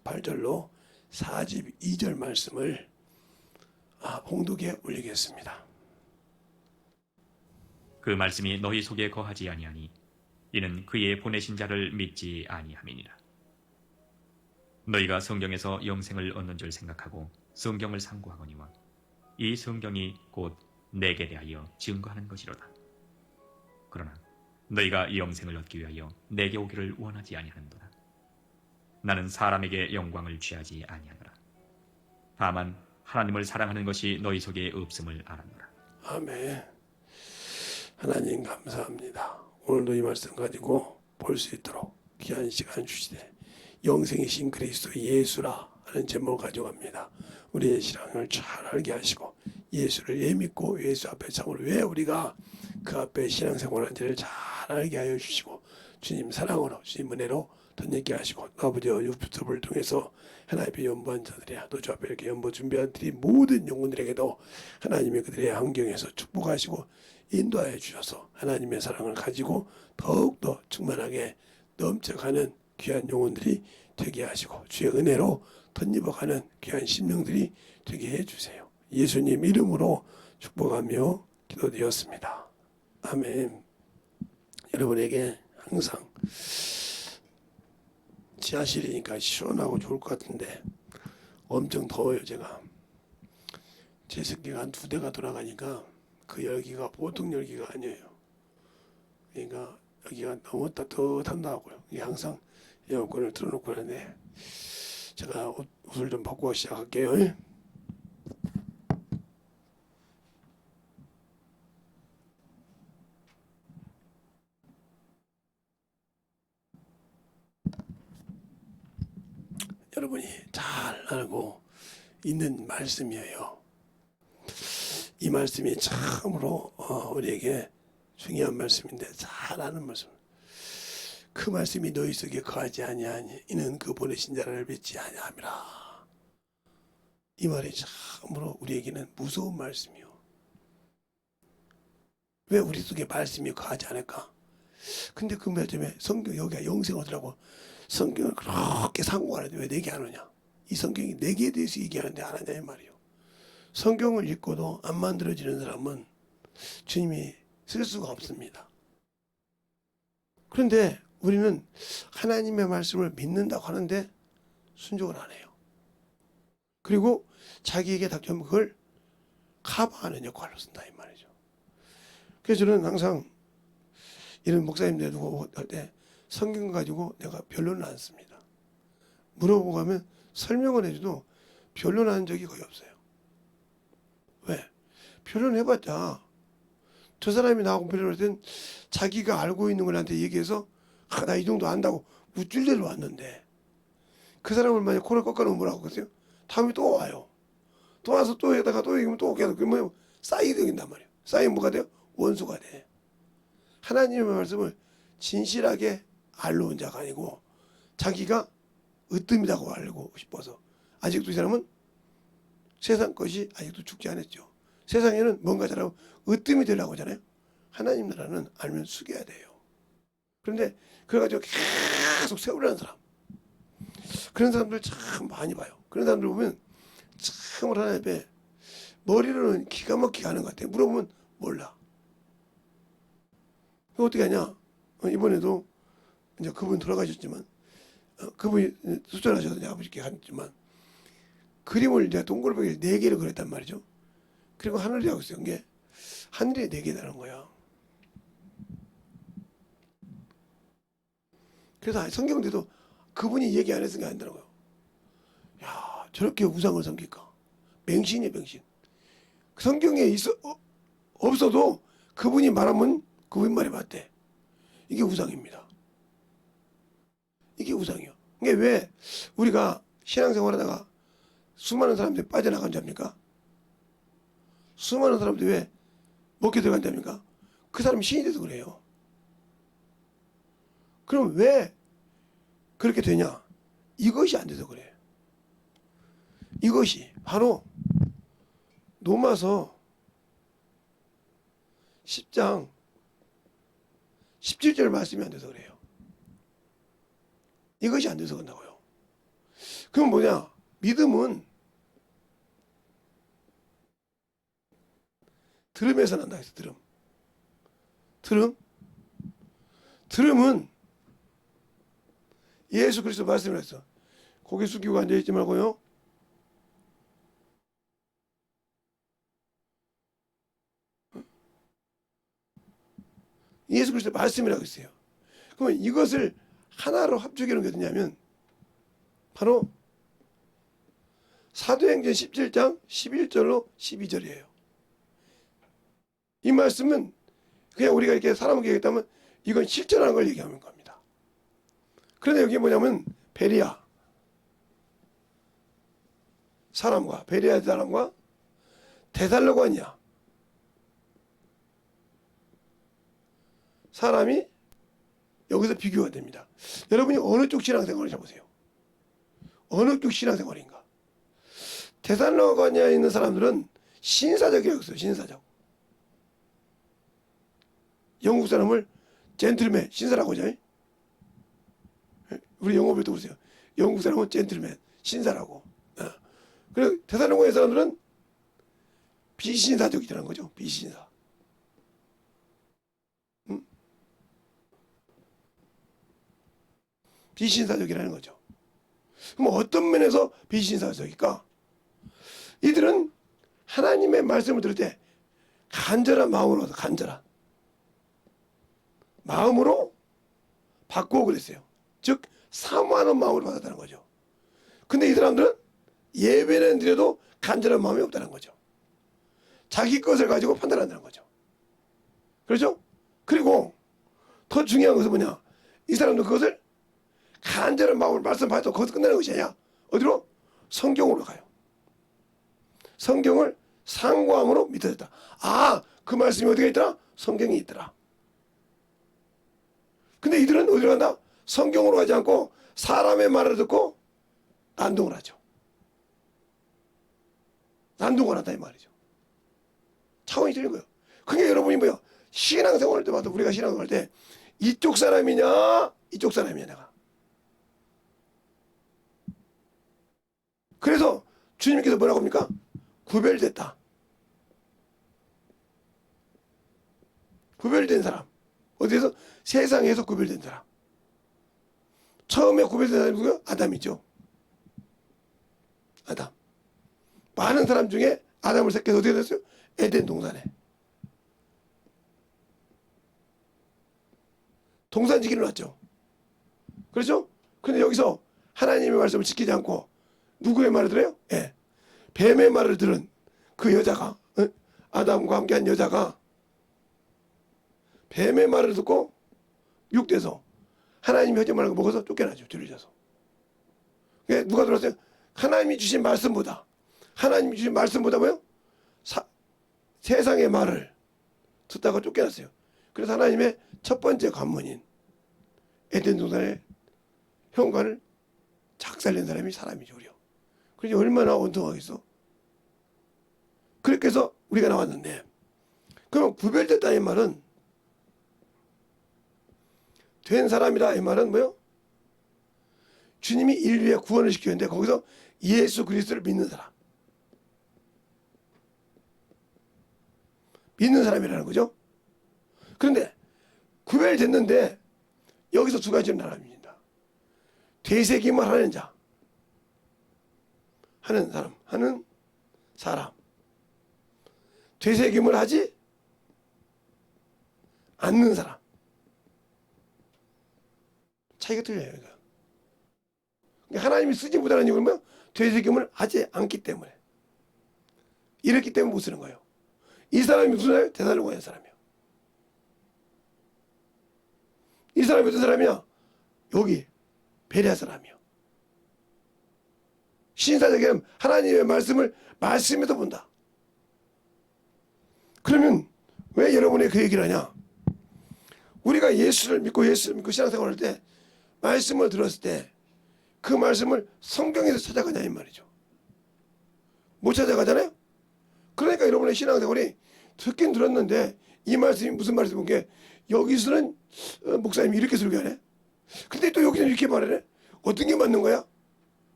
28절로 42절 말씀을 봉독에 올리겠습니다. 그 말씀이 너희 속에 거하지 아니하니 이는 그의 보내신 자를 믿지 아니함이니라. 너희가 성경에서 영생을 얻는 줄 생각하고 성경을 상고하거니와 이 성경이 곧 내게 대하여 증거하는 것이로다. 그러나 너희가 이 영생을 얻기 위하여 내게 오기를 원하지 아니하는도다. 나는 사람에게 영광을 취하지 아니하노라. 다만 하나님을 사랑하는 것이 너희 속에 없음을 알았노라. 아멘. 하나님 감사합니다. 오늘도 이 말씀 가지고 볼 수 있도록 귀한 시간 주시되 영생이신 그리스도 예수라 하는 제목을 가져갑니다. 우리의 신앙을 잘 알게 하시고 예수를 믿고 예수 앞에 참으로 왜 우리가 그 앞에 신앙생활하는지를 잘 알게 하여 주시고 주님 사랑으로 주님 은혜로 덧입게 하시고 아버지와 유튜브를 통해서 하나님의 연보한 자들이야 또 주 앞에 이렇게 연보 준비한 들이 모든 영혼들에게도 하나님의 그들의 환경에서 축복하시고 인도하여 주셔서 하나님의 사랑을 가지고 더욱더 충만하게 넘쳐가는 귀한 영혼들이 되게 하시고 주의 은혜로 덧입어가는 귀한 심령들이 되게 해주세요. 예수님 이름으로 축복하며 기도드렸습니다. 아멘. 여러분에게 항상 지하실이니까 시원하고 좋을 것 같은데 엄청 더워요. 제가 제 세계가 한 2대가 돌아가니까 그 열기가 보통 열기가 아니에요. 그러니까 여기가 너무 따뜻한다고요. 이게 항상 에어컨을 틀어놓고 하는데 제가 옷을 좀 벗고 시작할게요. 여러분이 잘 알고 있는 말씀이에요. 이 말씀이 참으로 우리에게 중요한 말씀인데 잘 아는 말씀. 그 말씀이 너희 속에 거하지 아니하니 이는 그 보내신 자를 믿지 아니함이라. 이 말이 참으로 우리에게는 무서운 말씀이요. 왜 우리 속에 말씀이 거하지 않을까? 근데 그 말씀에 성경 여기가 영생 얻으라고 성경을 그렇게 상고하는데 왜 내게 안 오냐? 이 성경이 내게 대해서 얘기하는데 안 하냐 이 말이요. 성경을 읽고도 안 만들어지는 사람은 주님이 쓸 수가 없습니다. 그런데 우리는 하나님의 말씀을 믿는다고 하는데 순종을 안 해요. 그리고 자기에게 닥쳐오면 그걸 커버하는 역할로 쓴다 이 말이죠. 그래서 저는 항상 이런 목사님들 두고 할 때 성경 가지고 내가 변론을 안 씁니다. 물어보고 가면 설명을 해줘도 변론한 적이 거의 없어요. 왜? 변론해봤자 저 사람이 나하고 변론할 땐 자기가 알고 있는 걸 나한테 얘기해서 나 이 정도 안다고 우쭐대로 왔는데 그 사람을 만약 코를 꺾어놓으면 뭐라고 그러세요? 다음에 또 와요. 또 와서 또 여기다가 또 얘기하면 또 계속 그러면 쌓이게 된단 말이에요. 쌓이면 뭐가 돼요? 원수가 돼. 하나님의 말씀을 진실하게 알러 온 자가 아니고 자기가 으뜸이라고 알고 싶어서 아직도 이 사람은 세상 것이 아직도 죽지 않았죠. 세상에는 뭔가 잘하고 으뜸이 되려고 하잖아요. 하나님 나라는 알면 숙여야 돼요. 그런데 그래가지고 계속 세우려는 사람 그런 사람들 참 많이 봐요. 그런 사람들 보면 참으로 하나님 앞에 머리로는 기가 막히게 하는 것 같아요. 물어보면 몰라. 어떻게 하냐? 이번에도 이제 그분 돌아가셨지만 그분이 수전하셔서 아버지께 했지만 그림을 이제 동글뱅이를 4개를 그렸단 말이죠. 그리고 하늘이라고 쓴 게 하늘이 4개라는 거야. 그래서 성경대도 그분이 얘기 안 했은 게 아니더라고요. 야, 저렇게 우상을 섬길까? 맹신이에요, 맹신. 성경에 없어도 그분이 말하면 그분 말이 맞대. 이게 우상입니다. 이게 우상이요. 이게 왜 우리가 신앙생활 하다가 수많은 사람들이 빠져나간 잡니까? 수많은 사람들이 왜 먹게 들어간 잡니까? 그 사람이 신이 돼서 그래요. 그럼 왜 그렇게 되냐? 이것이 안 돼서 그래. 이것이 바로 로마서 10장 17절 말씀이 안 돼서 그래요. 이것이 안 돼서 그런다고요. 그럼 뭐냐? 믿음은 들음에서 난다 했어. 들음은 예수 그리스도 말씀을 했어. 고개 숙이고 앉아있지 말고요. 예수 그리스도 말씀이라고 했어요. 그러면 이것을 하나로 합쳐놓은 게 어디냐면 바로 사도행전 17장 11절로 12절이에요. 이 말씀은 그냥 우리가 이렇게 사람에게 얘기했다면 이건 실천하는 걸 얘기하는 겁니다. 그런데 여기 뭐냐면 베리아 사람과 데살로가니아 사람이 여기서 비교가 됩니다. 여러분이 어느 쪽 신앙생활을 해보세요. 어느 쪽 신앙생활인가? 데살로가니아에 있는 사람들은 신사적이라고 했어요. 신사적. 영국 사람을 젠틀맨, 신사라고 하죠. 우리 영어 배도 보세요. 영국 사람은 젠틀맨, 신사라고. 그리고 데살로가니아 사람들은 비신사적이라는 거죠. 비신사. 비신사적이라는 거죠. 그럼 어떤 면에서 비신사적일까? 이들은 하나님의 말씀을 들을 때 간절한 마음으로 마음으로 받고 그랬어요. 즉 사모하는 마음으로 받았다는 거죠. 근데 이 사람들은 예배는 드려도 간절한 마음이 없다는 거죠. 자기 것을 가지고 판단한다는 거죠. 그렇죠? 그리고 더 중요한 것은 뭐냐? 이 사람도 그것을 간절한 마음으로 말씀 받아도 거기서 끝나는 것이 아니야. 어디로? 성경으로 가요. 성경을 상고함으로 믿어졌다. 아, 그 말씀이 어디가 있더라? 성경에 있더라. 근데 이들은 어디로 간다? 성경으로 가지 않고 사람의 말을 듣고 난동을 하죠. 난동을 한다 이 말이죠. 차원이 틀린 거예요. 그게 여러분이 뭐야? 신앙생활 할 때마다 우리가 신앙생활 할 때 이쪽 사람이냐 이쪽 사람이냐 내가. 그래서 주님께서 뭐라고 합니까? 구별됐다. 구별된 사람. 어디에서? 세상에서 구별된 사람. 처음에 구별된 사람이 누구요? 아담이죠. 아담. 많은 사람 중에 아담을 새겨서 어떻게 됐어요? 에덴 동산에. 동산지기를 놨죠. 그렇죠? 근데 여기서 하나님의 말씀을 지키지 않고 누구의 말을 들어요? 예. 뱀의 말을 들은 그 여자가, 아담과 함께한 여자가 뱀의 말을 듣고 육돼서 하나님이 하지 말고 먹어서 쫓겨나죠. 뒤를 져서. 누가 들었어요? 하나님이 주신 말씀보다 뭐요? 세상의 말을 듣다가 쫓겨났어요. 그래서 하나님의 첫 번째 관문인 에덴 동산의 현관을 작살낸 사람이 사람이죠. 우리요. 그러니 얼마나 원통하겠어. 그렇게 해서 우리가 나왔는데, 그럼 구별됐다는 말은 된 사람이라 이 말은 뭐요? 주님이 인류의 구원을 시켰는데 거기서 예수 그리스도를 믿는 사람. 믿는 사람이라는 거죠. 그런데 구별됐는데 여기서 두 가지로 나눠집니다. 되새김을 하는 자, 하는 사람. 되새김을 하지 않는 사람. 차이가 틀려요. 그러니까 하나님이 쓰지 못하는 이유는 뭐야? 되새김을 하지 않기 때문에. 이랬기 때문에 못 쓰는 거예요. 이 사람이 무슨 사람이에요? 데살로가니아 사람이에요. 이 사람이 어떤 사람이냐? 여기 베레아 사람이요. 신사적인 하나님의 말씀을 말씀에서 본다. 그러면 왜 여러분이 그 얘기를 하냐? 우리가 예수를 믿고 신앙생활을 할 때 말씀을 들었을 때 그 말씀을 성경에서 찾아가냐 이 말이죠. 못 찾아가잖아요. 그러니까 여러분의 신앙생활이 듣긴 들었는데 이 말씀이 무슨 말씀인 게 여기서는 목사님이 이렇게 설교하네. 근데 또 여기서는 이렇게 말하네. 어떤 게 맞는 거야?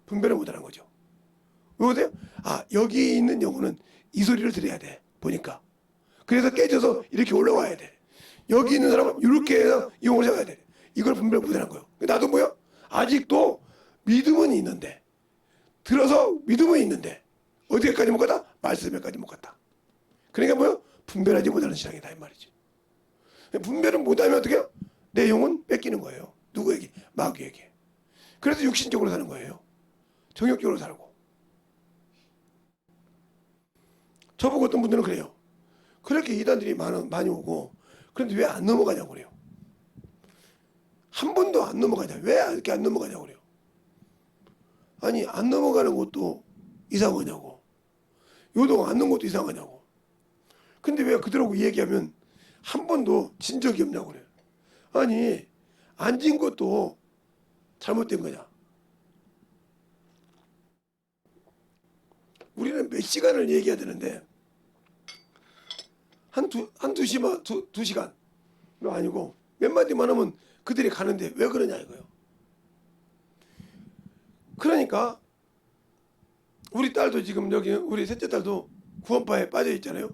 분별을 못하는 거죠. 왜 보세요? 여기 있는 영혼은 이 소리를 들어야 돼. 보니까. 그래서 깨져서 이렇게 올라와야 돼. 여기 있는 사람은 이렇게 해서 이 영혼을 생각해야 돼. 이걸 분별 못하는 거예요. 나도 뭐야? 아직도 믿음은 있는데, 들어서 믿음은 있는데 어디까지 못 갔다? 말씀에까지 못 갔다. 그러니까 뭐야? 분별하지 못하는 신앙이다 이 말이지. 분별을 못하면 어떻게 해요? 내 영혼 뺏기는 거예요. 누구에게? 마귀에게. 그래서 육신적으로 사는 거예요. 정욕적으로 살고. 저보고 어떤 분들은 그래요. 그렇게 이단들이 많이 오고 그런데 왜 안 넘어가냐고 그래요. 한 번도 안 넘어가냐. 왜 이렇게 안 넘어가냐고 그래요. 아니 안 넘어가는 것도 이상하냐고. 요동 안 넣은 것도 이상하냐고. 근데 왜 그들하고 얘기하면 한 번도 진 적이 없냐고 그래요. 아니 안 진 것도 잘못된 거냐. 우리는 몇 시간을 얘기해야 되는데 한두 시간도 아니고 몇 마디만 하면 그들이 가는데 왜 그러냐 이거예요. 그러니까 우리 딸도 지금 여기 우리 셋째 딸도 구원파에 빠져 있잖아요.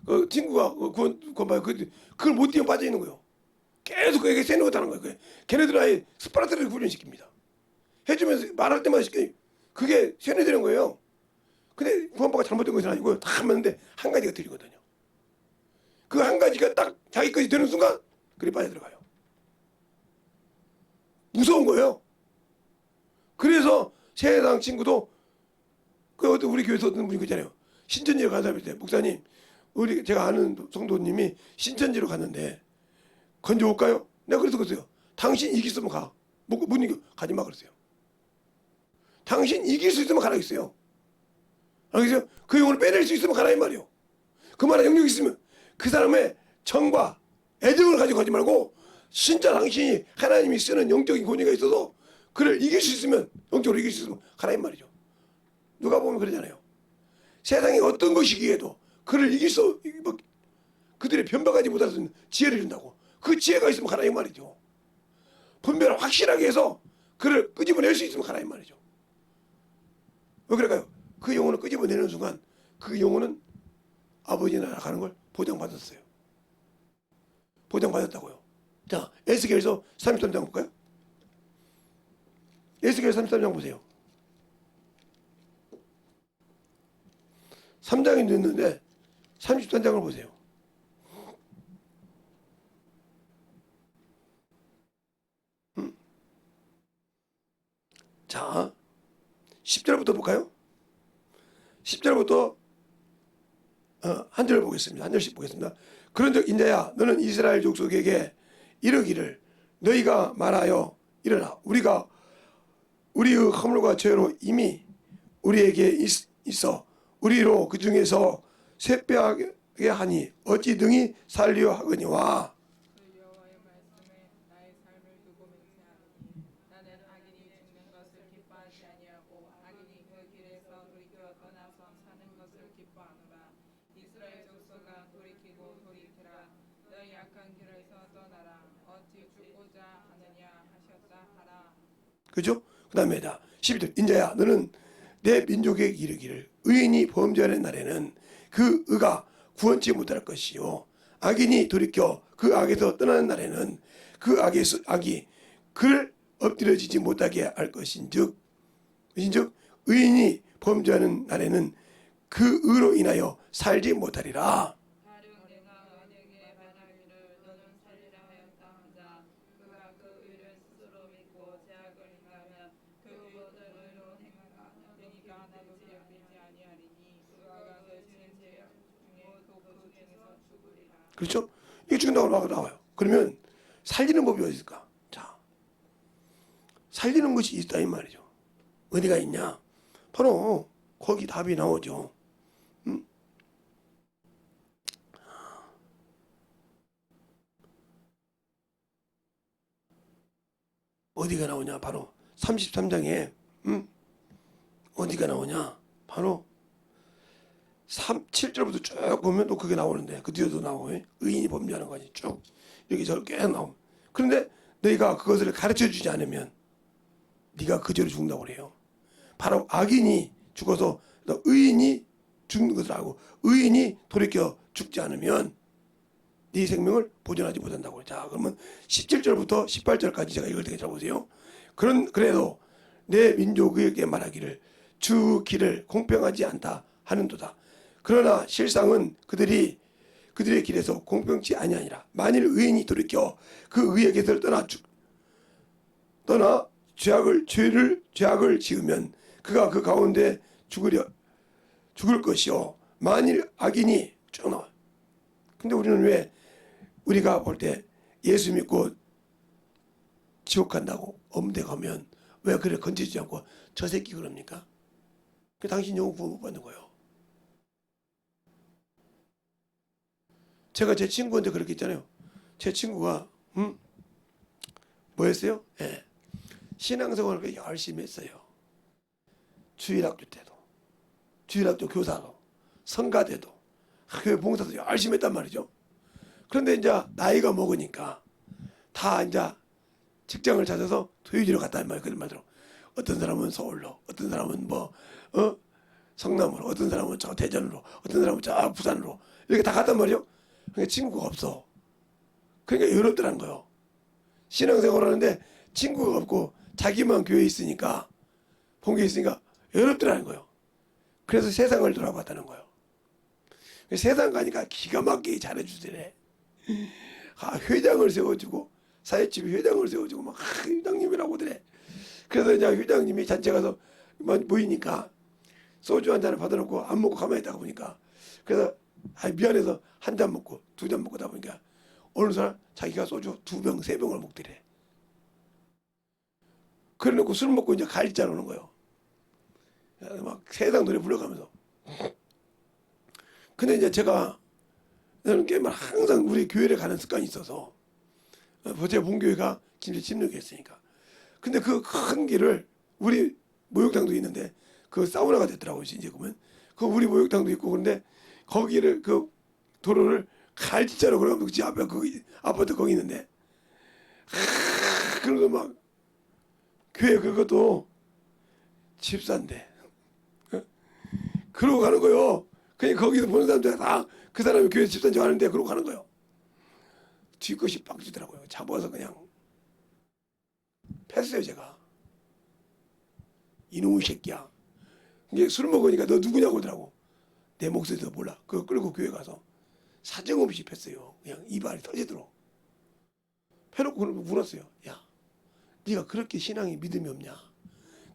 그 친구가 구원파에 그걸 못 뛰어 빠져 있는 거예요. 계속 그에게 세뇌하는 거예요. 걔네들 아예 스파르타를 훈련시킵니다. 해주면서 말할 때마다 시켜. 그게 세뇌되는 거예요. 근데 구원파가 잘못된 것은 아니고 다 맞는데 한 가지가 틀리거든요. 그 한 가지가 딱 자기 것이 되는 순간 그리 빠져들어가요. 무서운 거예요. 그래서 세상 친구도 우리 교회에서 어떤 분이 그러잖아요. 신천지에 간 사람일 때 목사님 제가 아는 성도님이 신천지로 갔는데 건져 올까요? 내가 그랬어요. 당신 이길 수 있으면 가. 못 이겨 가지 마 그랬어요. 당신 이길 수 있으면 가라 했어요. 알겠어요? 그 영혼을 빼낼 수 있으면 가라 이 말이요. 그만한 영역이 있으면 그 사람의 정과 애정을 가지고 가지 말고 진짜 당신이 하나님이 쓰는 영적인 권위가 있어서 그를 이길 수 있으면 영적으로 이길 수 있으면 가라 이 말이죠. 누가 보면 그러잖아요. 세상에 어떤 것이기에도 그를 그들의 변방하지 못할 수 있는 지혜를 준다고. 그 지혜가 있으면 가라 이 말이죠. 분별을 확실하게 해서 그를 끄집어낼 수 있으면 가라 이 말이죠. 왜 그럴까요? 그 영혼을 끄집어내는 순간 그 영혼은 아버지 나라 가는 걸 보장받았어요. 보장받았다고요. 자, 에스겔서 33장 볼까요? 에스겔 33장 보세요. 3장이 늦는데 33장을 보세요. 자, 10절부터 볼까요? 10절부터 한 절 보겠습니다. 한 절씩 보겠습니다. 그런즉 인자야 너는 이스라엘 족속에게 이르기를 너희가 말하여 일어나 우리가 우리의 허물과 죄로 이미 우리에게 있어 우리로 그 중에서 쇠빼하게 하니 어찌 등이 살리려 하거니와. 그 여호와의 말씀에 나의 삶을 두고 맹세하노니 나는 악인이 죽는 것을 기뻐하지 아니하고 악인이 그 길에서 돌이켜 떠나서 사는 것을 기뻐하노라. 이스라엘 족속아 돌이키고 돌이키라. 너희 악한 길에서 떠나라. 어찌 죽고자 하느냐 하셨다 하라. 그죠? 그 다음에 12절 인자야 너는 내 민족에게 이르기를 의인이 범죄하는 날에는 그 의가 구원치 못할 것이요 악인이 돌이켜 그 악에서 떠나는 날에는 그 악이 그를 엎드려지지 못하게 할 것인즉 의인이 범죄하는 날에는 그 의로 인하여 살지 못하리라. 다른 내가 의인에게 말하기를 너는 살리라 하였다 하자 그가 그 의를 스스로 믿고 죄악을 행하면 그 모든 의로 행하니까 나도 기억되지 아니하리니 그가 그 지은 죄악 중에 또 그 중에서 죽으리라. 그렇죠? 이게 죽는다고 나와요. 그러면 살리는 법이 어디 있을까? 자, 살리는 것이 있다 이 말이죠. 어디가 있냐? 바로 거기 답이 나오죠. 어디가 나오냐? 바로 33장에 어디가 나오냐? 바로 7절부터 쭉 보면 또 그게 나오는데 그 뒤에도 나오고 의인이 범죄하는 거지 쭉 이렇게 저렇게 계속 나오면 그런데 너희가 그것을 가르쳐 주지 않으면 네가 그 죄로 죽는다고 그래요. 바로 악인이 죽어서 의인이 죽는 것을 알고 의인이 돌이켜 죽지 않으면 네 생명을 보존하지 못한다고. 자, 그러면 17절부터 18절까지 제가 읽을 테니까 잘 보세요. 그래도 내 민족에게 말하기를 주 길을 공평하지 않다 하는도다. 그러나 실상은 그들의 길에서 공평치 아니하니라. 만일 의인이 돌이켜 그 의의 곁을 떠나 죄악을 지으면 그가 그 가운데 죽을 것이요. 만일 악인이 쭉 나와. 근데 우리는 왜 우리가 볼 때 예수 믿고 지옥 간다고 엄대 가면 왜 그래 건지지 않고 저 새끼 그럽니까? 그 당신 영혼 구원 못 받는 거예요. 제가 제 친구한테 그렇게 했잖아요. 제 친구가 뭐였어요? 예. 신앙생활을 열심히 했어요. 주일학교 때도, 주일학교 교사도, 성가대도, 교회 봉사도 열심히 했단 말이죠. 그런데 이제 나이가 먹으니까 다 이제 직장을 찾아서 토요일로 갔단 말이에요. 그런 말대로. 어떤 사람은 서울로, 어떤 사람은 성남으로, 어떤 사람은 저 대전으로, 어떤 사람은 저 부산으로 이렇게 다 갔단 말이에요. 그러니까 친구가 없어. 그러니까 외롭더라는 거예요. 신앙생활 하는데 친구가 없고 자기만 교회에 있으니까 본교에 있으니까 외롭더라는 거예요. 그래서 세상을 돌아봤다는 거예요. 세상 가니까 기가 막히게 잘해주더래. 회장을 세워주고 사회집 회장을 세워주고 막 회장님이라고 그래. 그래서 이제 회장님이 잔치 가서 모이니까 소주 한 잔을 받아놓고 안 먹고 가만히 있다가 보니까 그래서 미안해서 한 잔 먹고 두 잔 먹고 다 보니까 어느 사람 자기가 소주 2병 3병을 먹더래. 그래 놓고 술 먹고 이제 갈지안 오는 거예요. 막 세상 노래 불러가면서. 근데 이제 저는 게임을 항상 우리 교회를 가는 습관이 있어서 제 본교회가 김제 침략이었으니까. 근데 그 큰 길을 우리 목욕탕도 있는데 그 사우나가 됐더라고요. 이제 보면 그 우리 목욕탕도 있고 그런데 거기를 그 도로를 갈지자로 그러면 그 집 앞에 그 아파트 거기 있는데 그러고 막 교회 그것도 집사인데 그러고 가는 거요. 그냥 거기서 보는 사람들 다 그 사람이 교회 집사인 줄 아는데 그러고 가는 거예요. 뒤끝이 빡지더라고요. 잡아서 그냥 팼어요 제가. 이놈의 새끼야. 이게 술 먹으니까 너 누구냐고 그러더라고. 내 목소리도 몰라. 그거 끌고 교회 가서 사정없이 팼어요. 그냥 입안이 터지도록. 패놓고 그러고 물었어요. 야, 네가 그렇게 신앙이 믿음이 없냐?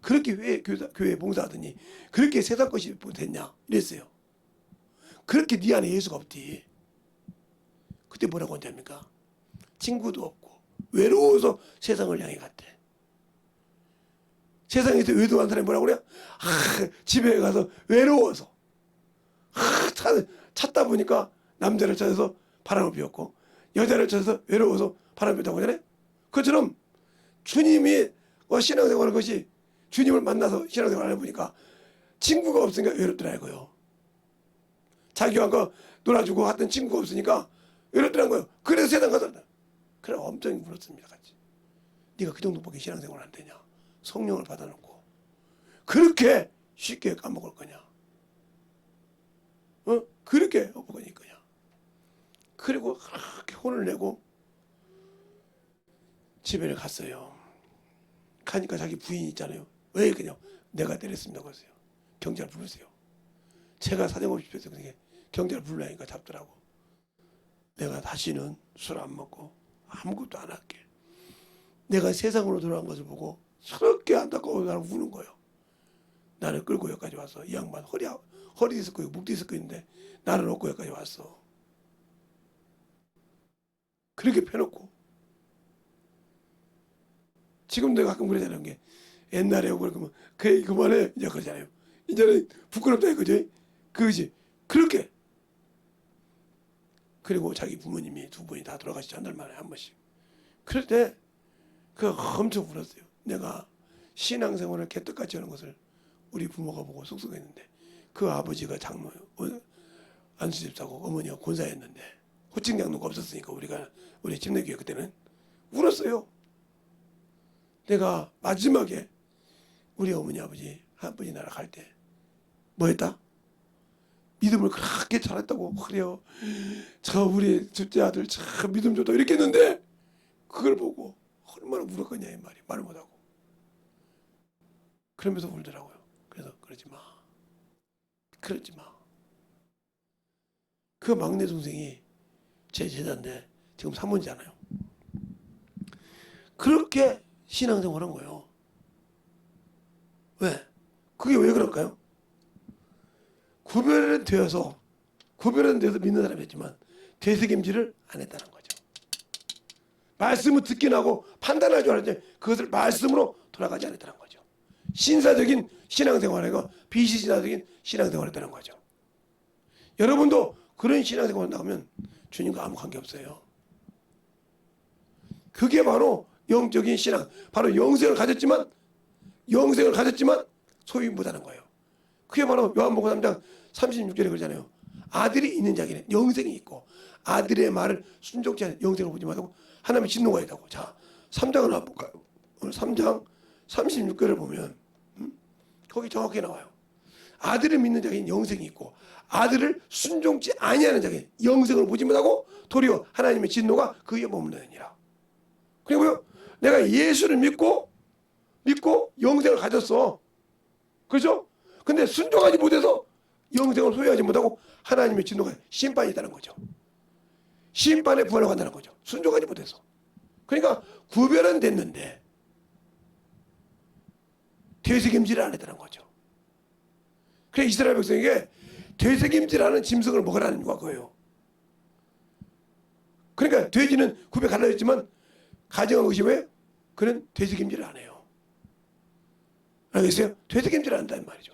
그렇게 교회 봉사하더니 그렇게 세상 것이 됐냐? 이랬어요. 그렇게 네 안에 예수가 없디. 그때 뭐라고 한답니까? 친구도 없고 외로워서 세상을 향해 갔대. 세상에서 외도한 사람이 뭐라고 그래? 집에 가서 외로워서 찾다 보니까 남자를 찾아서 바람을 피웠고 여자를 찾아서 외로워서 바람을 피웠다고 하잖아요. 그처럼 주님이 신앙생활을 것이 주님을 만나서 신앙생활을 해보니까 친구가 없으니까 외롭더라 이거요. 자기와 놀아주고 하던 친구가 없으니까 외롭더란 거예요. 그래서 세상 가서 그래 엄청 물었습니다. 같이. 네가 그 정도밖에 신앙생활 안 되냐? 성령을 받아놓고 그렇게 쉽게 까먹을 거냐? 그렇게 어버거닐 거냐? 그리고 그렇게 혼을 내고 집에 갔어요. 가니까 자기 부인이 있잖아요. 왜 그냥 내가 때렸습니다 그랬어요. 경찰 부르세요. 제가 사정없이 펴서 그렇게 경찰 불러야니까 잡더라고. 내가 다시는 술 안 먹고 아무것도 안 할게. 내가 세상으로 돌아간 것을 보고 서럽게 안타까워 나를 우는 거예요. 나를 끌고 여기까지 왔어. 이 양반 허리 디스크 있고 목 디스크 있는데 나를 놓고 여기까지 왔어. 그렇게 펴놓고 지금 내가 가끔 그러잖아요. 게 옛날에 그러면 그만해 이제 그러잖아요. 이제는 부끄럽다 이거지. 그거지. 그렇게. 그리고 자기 부모님이 2분이 다 돌아가시죠. 한 달 만에 한 번씩. 그럴 때 엄청 울었어요. 내가 신앙생활을 개떡같이 하는 것을 우리 부모가 보고 쑥쑥했는데 그 아버지가 안수집사고 어머니가 권사였는데 호칭 장로가 없었으니까 우리 집내교회 그때는 울었어요. 내가 마지막에 우리 어머니 아버지 아버지 나라 갈 때 뭐 했다? 믿음을 그렇게 잘했다고. 그래요. 저 우리 둘째 아들 참 믿음 좋다 이렇게 했는데 그걸 보고 얼마나 울었겠냐 이 말이. 말을 못하고. 그러면서 울더라고요. 그래서 그러지 마. 그러지 마. 그 막내 동생이 제 제자인데 지금 사모잖아요. 그렇게 신앙생활한 거예요. 왜? 그게 왜 그럴까요? 구별은 되어서 믿는 사람이었지만 되새김질을 안 했다는 거죠. 말씀을 듣긴 하고 판단할 줄 알았는데 그것을 말씀으로 돌아가지 않았다는 거죠. 신사적인 신앙생활이고 비신사적인 신앙생활이었다는 거죠. 여러분도 그런 신앙생활 나가면 주님과 아무 관계 없어요. 그게 바로 영적인 신앙, 바로 영생을 가졌지만 소유 못하는 거예요. 그게 바로 요한복음 3장 36절에 그러잖아요. 아들이 있는 자에게는 영생이 있고 아들의 말을 순종치 않은 영생을 보지 못하고 하나님의 진노가 있다고. 자, 3장을 한번 볼까요? 오늘 3장 36절을 보면 거기 정확히 나와요. 아들을 믿는 자에게는 영생이 있고 아들을 순종치 아니하는 자에게는 영생을 보지 못하고 도리어 하나님의 진노가 그에 머무르느니라. 그리고요, 내가 예수를 믿고 영생을 가졌어. 그렇죠? 근데 순종하지 못해서 영생을 소유하지 못하고 하나님의 진노가 심판이 있다는 거죠. 심판에 부활로 간다는 거죠. 순종하지 못해서. 그러니까 구별은 됐는데 되새김질을 안 했다는 거죠. 그래서 이스라엘 백성에게 되새김질하는 짐승을 먹으라는 이유가 그거예요. 그러니까 돼지는 굽에 갈라졌지만 가정한 것이 왜? 그는 되새김질을 안 해요. 알겠어요? 되새김질을 안 한다는 말이죠.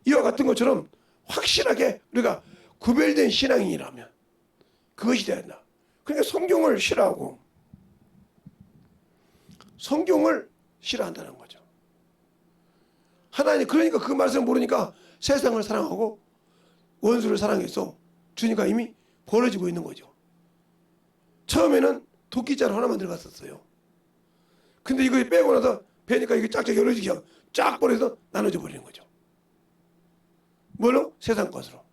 이와 같은 것처럼 확실하게 우리가 구별된 신앙인이라면 그것이 돼야 된다. 그러니까 성경을 싫어한다는 거죠. 하나님, 그러니까 그 말씀을 모르니까 세상을 사랑하고 원수를 사랑해서 주님과 이미 벌어지고 있는 거죠. 처음에는 도끼자루 하나만 들어갔었어요. 근데 이거 빼고 나서 배니까 이게 쫙쫙 열어지기 쫙 버려서 나눠져 버리는 거죠. 뭘로? 세상 것으로.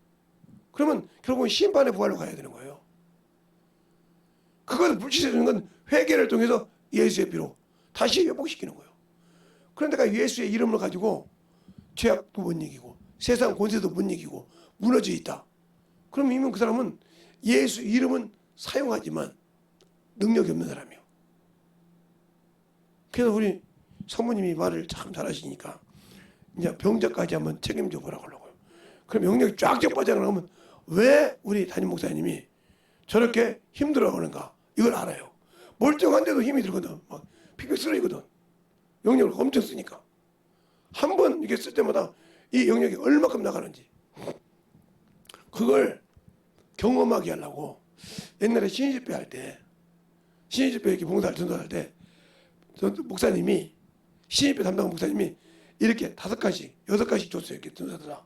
그러면 결국은 심판의 부활로 가야 되는 거예요. 그것을 불치해주는 건 회개를 통해서 예수의 피로 다시 회복시키는 거예요. 그런데 예수의 이름을 가지고 죄악도 못 이기고 세상 권세도 못 이기고 무너져 있다. 그럼 이미 그 사람은 예수 이름은 사용하지만 능력이 없는 사람이에요. 그래서 우리 사모님이 말을 참 잘하시니까 이제 병자까지 한번 책임져 보라고 하려고요. 그럼 영역이 쫙쫙 빠져나가면 왜 우리 담임 목사님이 저렇게 힘들어하는가 이걸 알아요. 멀쩡한데도 힘이 들거든. 막 픽픽 쓰러지거든. 영역을 엄청 쓰니까. 한 번 이게 쓸 때마다 이 영역이 얼마큼 나가는지 그걸 경험하게 하려고 옛날에 신인집회 할 때 신인집회 이렇게 봉사할 전도할 때 목사님이 신인집회 담당 목사님이 이렇게 5가지 6가지 줬어요. 이렇게 전사들아.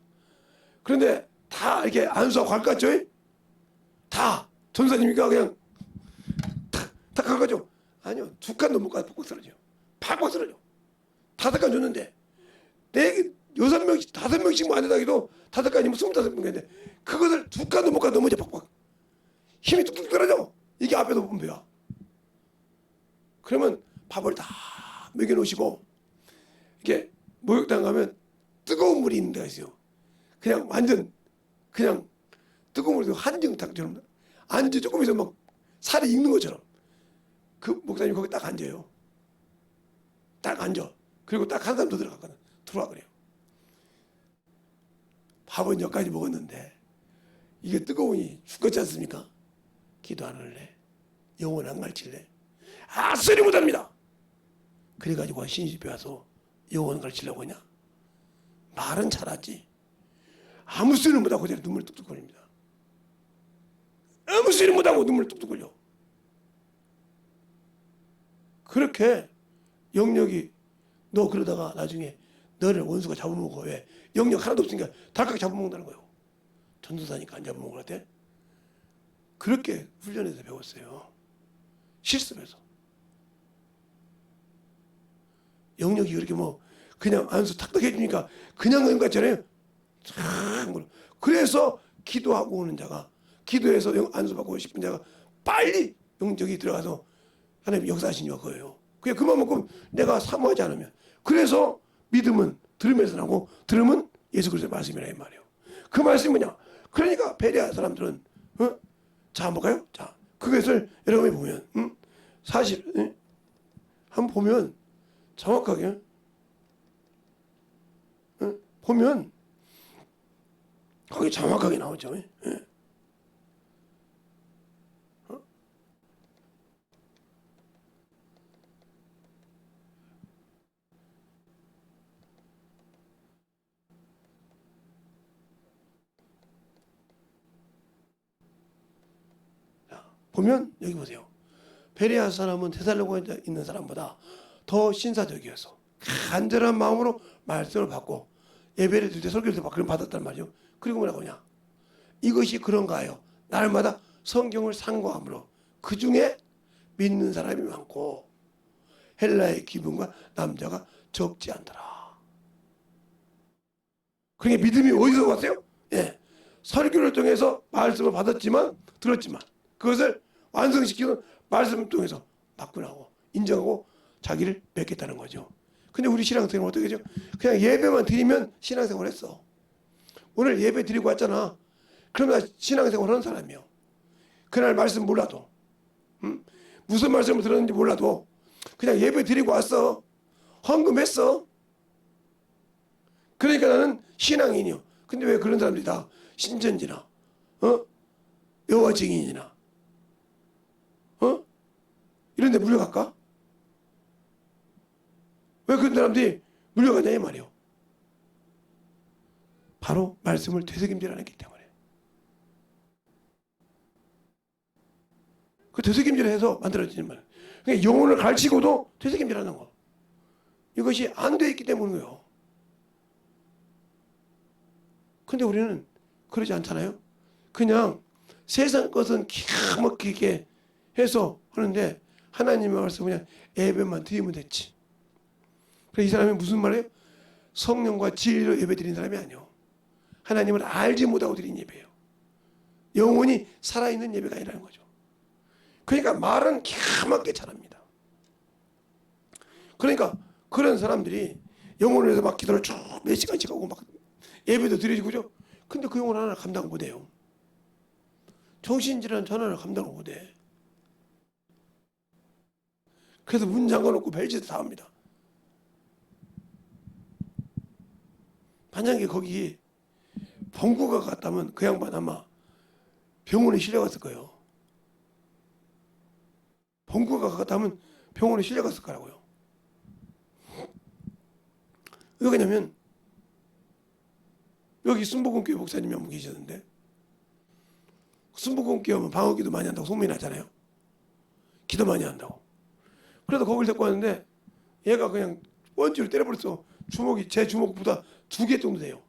그런데 다 이렇게 안수하고 갈 것 같죠? 다 전사님이니까 그냥 탁 갈 거죠? 아니요. 2칸도 못 가서 팍팍 쓰러져요. 팍팍 쓰러져. 5칸 줬는데 6명씩 5명씩 뭐 안 되다기도 5칸이면 25명인데 그것을 2칸도 못 가서 넘어져 팍팍. 힘이 뚝뚝 떨어져. 이게 앞에도 보면 배야. 그러면 밥을 다 먹여놓으시고 이렇게 목욕탕 가면 뜨거운 물이 있는 데가 있어요. 그냥 완전 그냥 뜨거운 물이 한정탕처럼 앉아 조금 있으면 막 살이 익는 것처럼 그 목사님 거기 딱 앉아요. 딱 앉아. 그리고 딱 한 사람 더 들어갔거든. 들어와 그래요. 밥은 여기까지 먹었는데 이게 뜨거우니 죽겠지 않습니까? 기도 안 할래? 영혼 안 가르칠래? 소리 못합니다. 그래가지고 신집에 와서 영혼 가르치려고 하냐? 말은 잘하지. 아무 소리를 못하고 그냥 눈물이 뚝뚝 흘립니다. 아무 소리 못하고 눈물이 뚝뚝 흘려. 그렇게 영역이 너 그러다가 나중에 너를 원수가 잡아먹어. 왜? 영역 하나도 없으니까 달칵 잡아먹는다는 거예요. 전도사니까 안 잡아먹을 때. 그렇게 훈련해서 배웠어요. 실습해서. 영역이 그렇게 뭐 그냥 안수 탁탁 해주니까 그냥 건 같잖아요. 참 그래서 기도하고 오는 자가 기도해서 안수 받고 싶은 자가 빨리 영적이 들어가서 하나님 역사하시니까 그거예요. 그게 그만큼 내가 사모하지 않으면 그래서 믿음은 들으면서 나고 들으면 예수 그리스도의 말씀이라 이 말이에요. 그 말씀이 뭐냐? 그러니까 베레아 사람들은 자 한번 볼까요? 자 그것을 여러분이 보면 사실 한번 보면 정확하게 보면 거기 정확하게 나오죠. 보면 여기 보세요. 베레아 사람은 데살로니가에 있는 사람보다 더 신사적이어서 간절한 마음으로 말씀을 받고 예배를 드릴 때 설교를 받고 받았단 말이죠. 그리고 뭐라고 하냐? 이것이 그런가요? 날마다 성경을 상고함으로 그 중에 믿는 사람이 많고 헬라의 기분과 남자가 적지 않더라. 그러니까 믿음이 어디서 왔어요? 예, 설교를 통해서 말씀을 받았지만 들었지만 그것을 완성시키는 말씀을 통해서 바꾸라고 인정하고 자기를 뵙겠다는 거죠. 근데 우리 신앙생활은 어떻게 되죠? 그냥 예배만 드리면 신앙생활 했어. 오늘 예배 드리고 왔잖아. 그럼 나 신앙생활 하는 사람이요. 그날 말씀 몰라도 무슨 말씀을 들었는지 몰라도 그냥 예배 드리고 왔어. 헌금했어. 그러니까 나는 신앙인이요. 근데 왜 그런 사람들이 다 신천지나 여호와 증인이나 이런 데 물려갈까? 왜 그런 사람들이 물려가냐 이 말이에요. 바로 말씀을 되새김질 안 했기 때문에. 그 되새김질을 해서 만들어지는 말. 그러니까 영혼을 가르치고도 되새김질하는 거. 이것이 안 돼 있기 때문이에요. 근데 우리는 그러지 않잖아요. 그냥 세상 것은 기가 막히게 해서 하는데 하나님의 말씀 그냥 예배만 드리면 됐지. 그래서 이 사람이 무슨 말이에요? 성령과 진리로 예배 드리는 사람이 아니에요. 하나님을 알지 못하고 드린 예배예요. 영혼이 살아있는 예배가 아니라는 거죠. 그러니까 말은 기가 막히게 잘합니다. 그러니까 그런 사람들이 영혼을 위해서 막 기도를 쭉 몇 시간씩 하고 막 예배도 드리고 그죠? 근데 그 영혼 하나 감당 못해요. 정신질환 전화를 감당을 못해. 그래서 문 잠궈놓고 별짓을 다 합니다. 만약에 거기 봉구가 갔다면 그 양반 아마 병원에 실려갔을 거예요. 봉구가 갔다면 병원에 실려갔을 거라고요. 왜 그러냐면 여기 순복음교회 목사님이 한 분 계셨는데 순복음교회 하면 방언기도 많이 한다고 소문이 나잖아요. 기도 많이 한다고. 그래도 거길 데리고 왔는데 얘가 그냥 원주를 때려버렸어. 주먹이 제 주먹보다 2개 정도 돼요.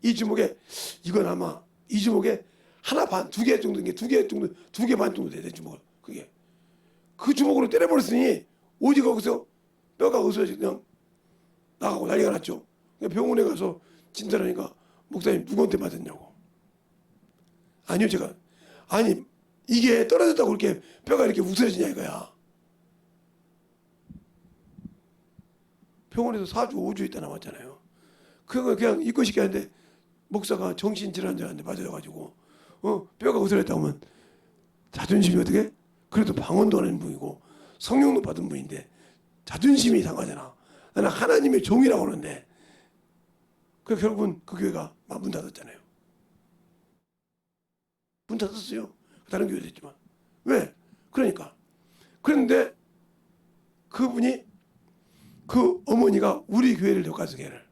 이 주먹에 이건 아마 이 주먹에 하나 반 2개 정도 게 2개 정도 2개 반 정도 돼. 내 주먹을 그게 그 주먹으로 때려버렸으니 오직 거기서 뼈가 없어져 그냥 나가고 난리가 났죠. 병원에 가서 진단하니까 목사님 누구한테 맞았냐고. 아니요 제가 아니 이게 떨어졌다고 이렇게 뼈가 이렇게 우스러지냐 이거야. 병원에서 4주 5주 있다 나왔잖아요. 그거 그냥 잊고 싶게 하는데 목사가 정신질환자한테 맞아가지고 뼈가 으스러졌다고 하면 자존심이 어떻게? 그래도 방언도 하는 분이고 성령도 받은 분인데 자존심이 상하잖아. 나는 하나님의 종이라고 하는데 그 결국은 그 교회가 문 닫았잖아요. 문 닫았어요. 다른 교회도 있지만 왜? 그러니까 그런데 그분이 그 어머니가 우리 교회를 데려가서 걔를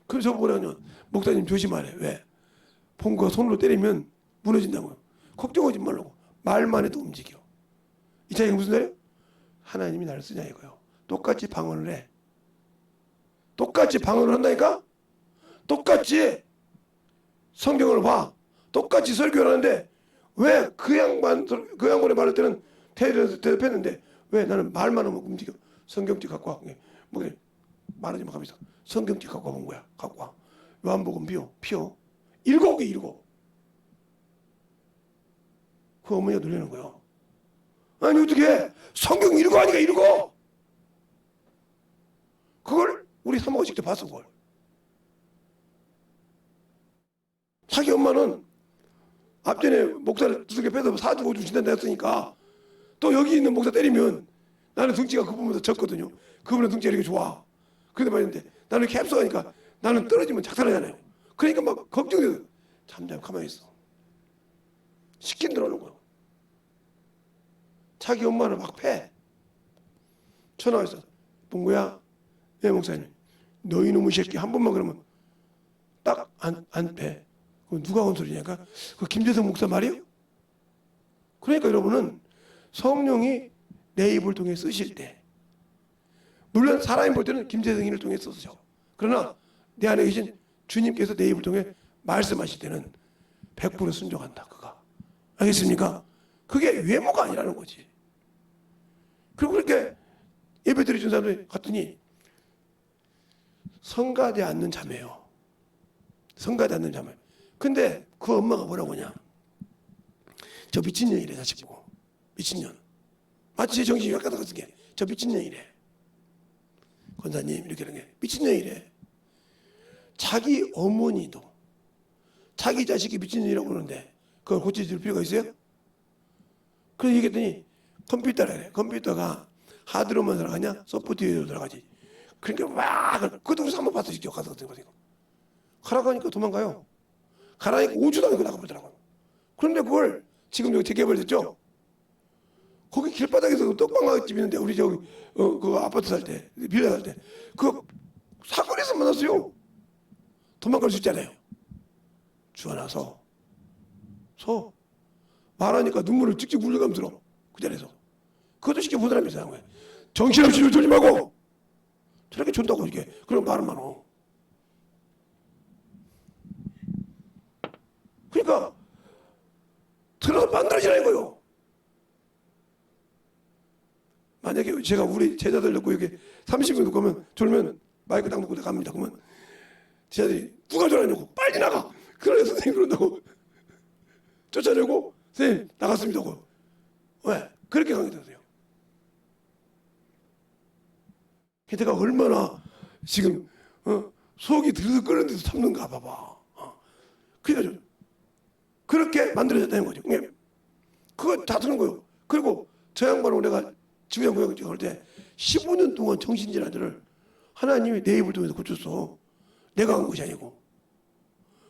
그래서 뭐라냐면 목사님 조심하래. 왜? 봉구가 손으로 때리면 무너진다고요. 걱정하지 말라고. 말만 해도 움직여. 이 차이가 무슨 말이에요? 하나님이 나를 쓰냐 이거요. 똑같이 방언을 해. 똑같이 방언을 한다니까? 똑같이 성경을 봐. 똑같이 설교를 하는데 왜 그 양반의 말할 때는 대답했는데 왜 나는 말만 하면 움직여. 성경책 갖고 와. 뭐 말하지 마 가면서 성경책 갖고 와본 거야. 갖고 와. 요한복음 피워. 읽어. 그 어머니가 놀리는 거예요. 아니 어떻게 성경 읽어 하니까 읽어. 그걸 우리 사모가 직접 봤어. 그걸. 자기 엄마는 앞전에 목사를 두들겨 패서 사주고 주신다고 했으니까 또 여기 있는 목사 때리면 나는 등치가 그분보다 적거든요. 그분은 등치가 이렇게 좋아. 그런데 말인데 나는 이렇게 합성하니까 나는 떨어지면 작살나잖아요. 그러니까 막 걱정돼서 잠잠히 가만히 있어. 시킨 대로 하는 거예요. 자기 엄마를 막 패. 전화가 있어. 봉구야, 네 목사님, 너 이놈의 새끼 한 번만 그러면 딱 안 패. 그건 누가 온 소리냐니까? 그 김재성 목사 말이에요? 그러니까 여러분은 성령이 내 입을 통해 쓰실 때, 물론 사람이 볼 때는 김재성이를 통해 쓰셔. 그러나 내 안에 계신 주님께서 내 입을 통해 말씀하실 때는 100% 순종한다. 그가. 알겠습니까? 그게 외모가 아니라는 거지. 그리고 그렇게 예배 드리는 사람들이 갔더니 성가대 않는 자매요. 성가대 않는 자매. 근데 그 엄마가 뭐라고 하냐? 저 미친년이래. 자식 보고. 미친년. 마치 제 정신이 약간 같은 게 저 미친년이래. 권사님 이렇게 하는 게 미친년이래. 자기 어머니도 자기 자식이 미친년이라고 그러는데 그걸 고쳐줄 필요가 있어요? 그래서 얘기했더니 컴퓨터라 그래. 컴퓨터가 하드로만 들어가냐? 소프트웨어로 들어가지. 그러니까 막 그것도 우리 한번 봤어. 직접 가서 가라고 하니까 도망가요. 가라니까 5주도 안 나가버리더라고요. 그런데 그걸 지금 여기 재개발됐죠? 거기 길바닥에서 떡방집 있는데 우리 저기 그 아파트 살 때 빌라 살 때 그 사거리에서 만났어요. 도망갈 수 있잖아요. 주워놔서 말하니까 눈물을 찍찍 흘려가면서 그 자리에서 그것도 쉽게 보는 사람이 이상한 거예요. 정신없이 졸지 말고 저렇게 존다고 이렇게 그런 말은 많어. 그러니까 들어서 만들어지라는 거예요. 만약에 제가 우리 제자들 놓고 이렇게 30명 놓고 하면 졸면 마이크 딱 놓고 갑니다. 그러면 제자들이 누가 졸았냐고 빨리 나가. 그러래 선생님 그런다고 쫓아내고 선생님 나갔습니다. 고. 왜? 그렇게 강의되세요. 걔가 얼마나 지금 속이 들썩 끓는데도 참는가 봐봐. 그러니까 그렇게 만들어졌다는 거죠. 그거 다 드는 거예요. 그리고 저 양반은 내가 지구장 구역을 할 때 15년 동안 정신질환들을 하나님이 내 입을 통해서 고쳤어. 내가 한 것이 아니고.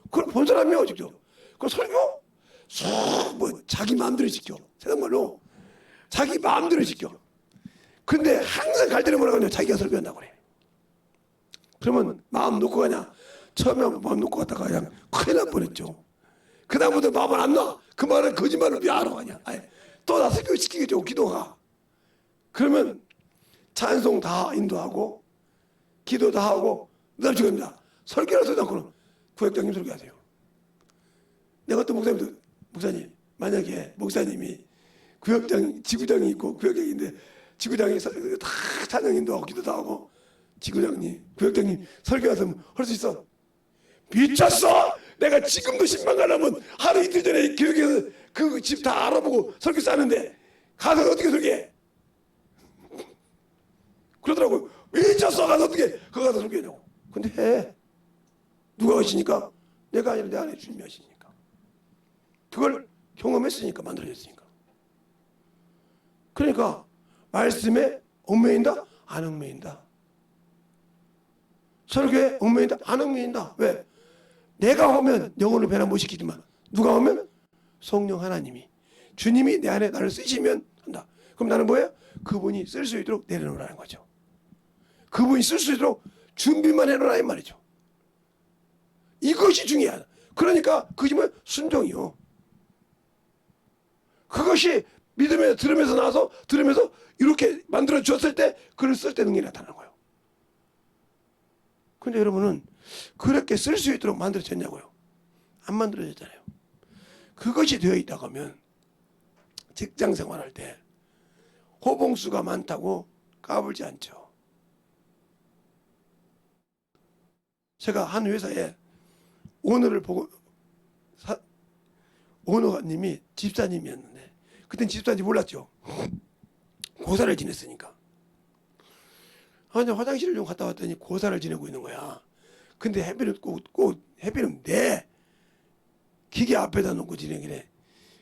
그걸 본 사람이요, 직접. 그 설교? 뭐 자기 마음대로 지켜. 세상 말로 자기 마음대로 지켜. 근데 항상 갈 때는 뭐라고 하냐? 자기가 설교한다고 그래. 그러면 마음 놓고 가냐? 처음에 마음 놓고 갔다가 그냥 큰일 날 뻔했죠. 그 다음부터 마음은 안 놔. 그 말은 거짓말을 왜 알아 하냐? 또 나 설교 시키겠죠. 기도가. 그러면 찬송 다 인도하고 기도 다 하고 그다음 지금입니다. 설교라도 하지 않고는 구역장님 설교하세요. 내가 또 목사님 만약에 목사님이 구역장 지구장이 있고 구역장인데 지구장이 다 찬양 인도하고 기도 다 하고 지구장님 구역장님 설교하면 할 수 있어? 미쳤어? 내가 지금도 10만 가려면 하루 이틀 전에 교육에서 그 집 다 알아보고 설교 싸는데 가서 어떻게 설교해? 그러더라고요. 미쳤어? 가서 어떻게 그거 가서 설교하냐고. 근데 해. 누가 하시니까? 내가 아니라 내 안에 주님이 하시니까. 그걸 경험했으니까 만들어졌으니까. 그러니까 말씀에 얽매인다? 안 얽매인다. 설교에 얽매인다? 안 얽매인다. 왜? 내가 오면 영혼을 변화 못 시키지만 누가 오면 성령 하나님이 주님이 내 안에 나를 쓰시면 한다. 그럼 나는 뭐예요? 그분이 쓸 수 있도록 내려놓으라는 거죠. 그분이 쓸 수 있도록 준비만 해놓으라 이 말이죠. 이것이 중요하다. 그러니까 그것이 뭐예요? 순종이요. 그것이 믿음에 들으면서 나와서 들으면서 이렇게 만들어 주었을 때 그를 쓸 때 능력이 나타나는 거예요. 근데 여러분은 그렇게 쓸 수 있도록 만들어졌냐고요? 안 만들어졌잖아요. 그것이 되어 있다고 하면 직장 생활할 때 호봉수가 많다고 까불지 않죠. 제가 한 회사에 오너를 보고 오너님이 집사님이었는데 그땐 집사인지 몰랐죠. 고사를 지냈으니까. 아니 화장실을 좀 갔다 왔더니 고사를 지내고 있는 거야. 근데 해피는 꼭 해피는 내 기계 앞에다 놓고 지내기래.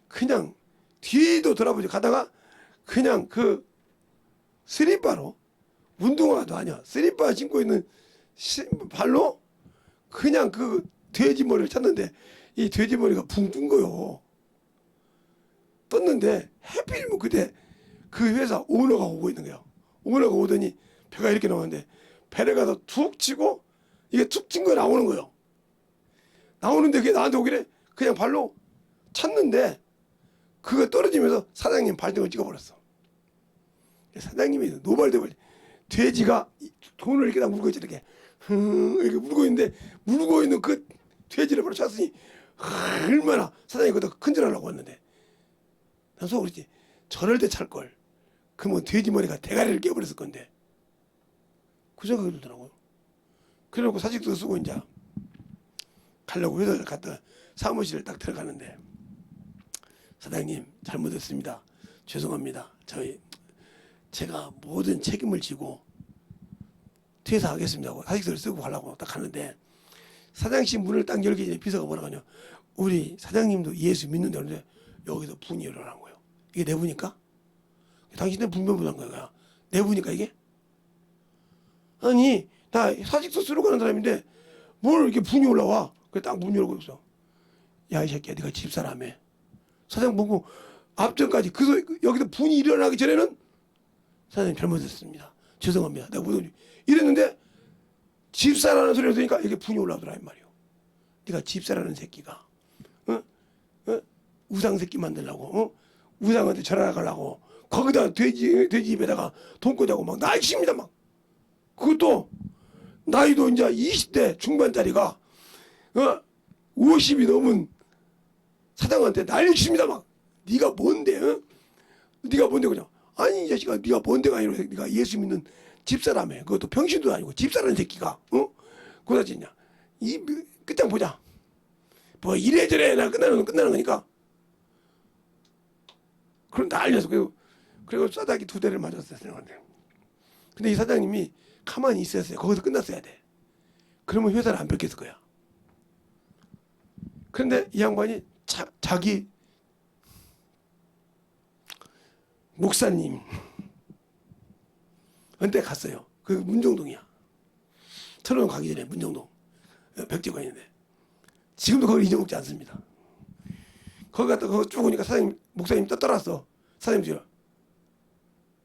그냥 뒤도 돌아보지 가다가 그냥 그 스리퍼로 운동화도 아니야. 스리퍼 신고 있는 발로 그냥 그 돼지 머리를 쳤는데 이 돼지 머리가 붕 뜬 거요. 떴는데 해필이면 그때 그 회사 오너가 오고 있는 거야. 오너가 오더니 배가 이렇게 나오는데 배를 가서 툭 치고 이게 툭 친 거 나오는 거예요. 나오는데 그게 나한테 오길래 그냥 발로 찼는데 그거 떨어지면서 사장님 발등을 찍어버렸어. 사장님이 노발대발 돼지가 돈을 이렇게 다 물고 있지 이렇게 이렇게 물고 있는데 물고 있는 그 돼지를 바로 찼으니 얼마나 사장님이 그것도 큰절하려고 했는데 난 속으로 그랬지 저럴 때 찰걸 그러면 돼지 머리가 대가리를 깨버렸을 건데 그 생각이 들더라고요. 그래놓고 사직도 쓰고 이제 가려고 회사를 갔다 사무실을 딱 들어가는데 사장님 잘못했습니다. 죄송합니다. 제가 모든 책임을 지고 퇴사하겠습니다 하고 사직서를 쓰고 가려고 딱 하는데 사장실 문을 딱 열기 전에 비서가 뭐라고 하냐 우리 사장님도 예수 믿는다 그러는데 여기서 분이 일어나는 거예요. 이게 내부니까? 당신은 분별부한 거야. 내부니까 이게? 아니 나 사직서 쓰러 가는 사람인데 뭘 이렇게 분이 올라와. 그래 딱 문 열고 있어. 야 이 새끼야 네가 집사라며. 사장 보고 앞전까지 여기서 분이 일어나기 전에는 사장님 잘못했습니다. 죄송합니다. 내가 못 이랬는데 집사라는 소리를 들으니까 이게 분이 올라오더라 이 말이요. 네가 집사라는 새끼가 우상 새끼 만들려고 우상한테 절하려고 거기다 돼지 입에다가 돈 꽂자고 막 난리칩니다 막. 그것도 나이도 이제 20대 중반짜리가 50이 넘은 사장한테 난리칩니다 막. 네가 뭔데? 네가 뭔데 그냥 아니 이 자식아 네가 뭔데가 아니라 네가 예수 믿는 집사라며. 그것도 병신도 아니고 집사라는 새끼가 고다지냐 이 끝장 보자. 뭐 이래저래 나 끝나는 거니까. 그럼 난리였어. 그리고 싸다기 2대를 맞았어요. 근데 이 사장님이 가만히 있었어요. 거기서 끝났어야 돼. 그러면 회사를 안 뺏겼을 거야. 그런데 이 양반이 자기 목사님 한테 갔어요. 그 문정동이야. 철원 가기 전에 문정동 백제가 있는데 지금도 거기 잊어먹지 않습니다. 거기 갔다 거기 쭉 오니까 사장님 목사님 떠들었어. 사장님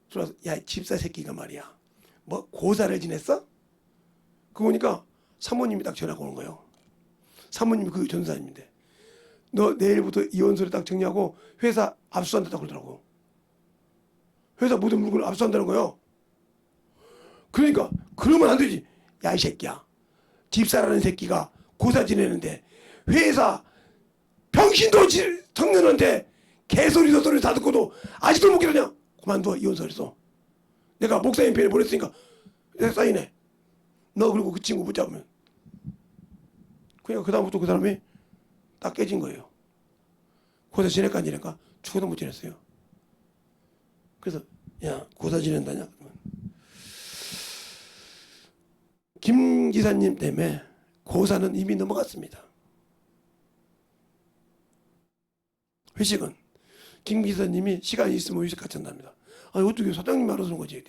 들어와서 야 집사 새끼가 말이야. 뭐 고사를 지냈어? 그거 보니까 사모님이 딱 전화가 오는 거예요. 사모님이 그 전사님인데 너 내일부터 이혼서를 딱 정리하고 회사 압수한다고 그러더라고. 회사 모든 물건을 압수한다는 거예요. 그러니까 그러면 안 되지. 야 이 새끼야. 집사라는 새끼가 고사 지내는데 회사 병신도 청년한테 개소리도 소리 다 듣고도 아직도 못 기다냐. 그만둬 이혼서를 써. 내가 목사님 편에 보냈으니까 내가 사인해. 너 그리고 그 친구 붙잡으면. 그러니까 그 다음부터 그 사람이 딱 깨진 거예요. 고사 지낼까 안 지낼까? 죽어도 못 지냈어요. 그래서 야 고사 지낸다냐? 김 기사님 때문에 고사는 이미 넘어갔습니다. 회식은 김 기사님이 시간이 있으면 회식 같이 한답니다. 아니 어떻게 사장님이 알아서 하는 거지?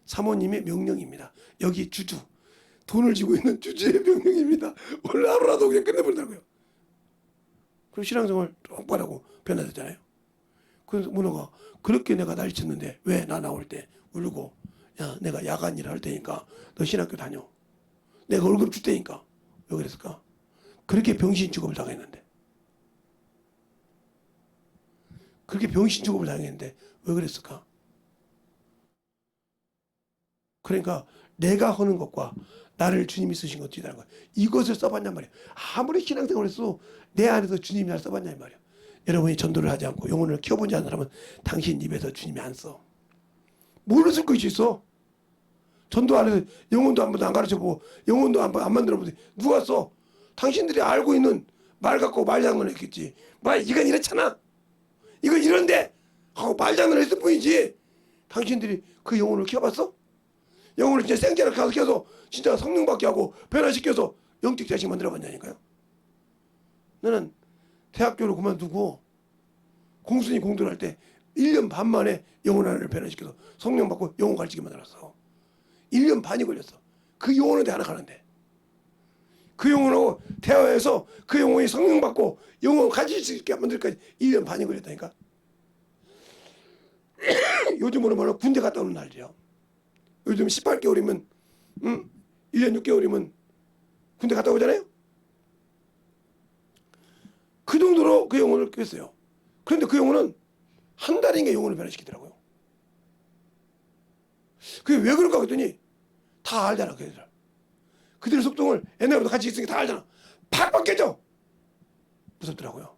사모님의 명령입니다. 여기 주주 돈을 쥐고 있는 주주의 명령입니다. 원래 하루라도 그냥 끝내버리더라고요. 그럼 신앙생활 똑바르고 변화되잖아요. 그래서 문호가 그렇게 내가 난리쳤는데 왜 나 나올 때 울고 야 내가 야간 일을 할 테니까 너 신학교 다녀. 내가 월급 줄 테니까. 왜 그랬을까? 그렇게 병신 취급을 당했는데. 그렇게 병신 취급을 당했는데 왜 그랬을까? 그러니까 내가 하는 것과 나를 주님이 쓰신 것도 다른 거야. 이것을 써봤냔 말이야. 아무리 신앙생활을 해도 내 안에서 주님이 날 써봤냔 말이야. 여러분이 전도를 하지 않고 영혼을 키워본지 않은 사람은 당신 입에서 주님이 안 써. 뭘로 쓸 것이 있어? 전도 안 해서 영혼도 한 번도 안 가르쳐보고 영혼도 안 만들어보고 누가 써? 당신들이 알고 있는 말 갖고 말장난을 했겠지. 이건 이렇잖아. 이건 이런데 하고 말장난을 했을 뿐이지. 당신들이 그 영혼을 키워봤어? 영혼을 진짜 생자를 가서 키워서 진짜 성령 받게 하고 변화시켜서 영적 자식 만들어봤냐니까요. 나는 대학교를 그만두고 공순이 공도를 할 때 1년 반 만에 영혼 하나를 변화시켜서 성령 받고 영혼 가르치게 만들었어. 1년 반이 걸렸어. 그 영혼한테 하나 가는데. 그 영혼하고 대화해서 그 영혼이 성령 받고 영혼 가질 수 있게 만들기까지 1년 반이 걸렸다니까. 요즘으로 말하면 군대 갔다 오는 날이야. 요즘 18개월이면 1년 6개월이면 군대 갔다 오잖아요. 그 정도로 그 영혼을 깼어요. 그런데 그 영혼은 한 달인가 영혼을 변화시키더라고요. 그게 왜 그럴까 했더니 다 알잖아. 그들의 속성을 옛날부터 같이 있으니까 다 알잖아. 팍 깨져. 무섭더라고요.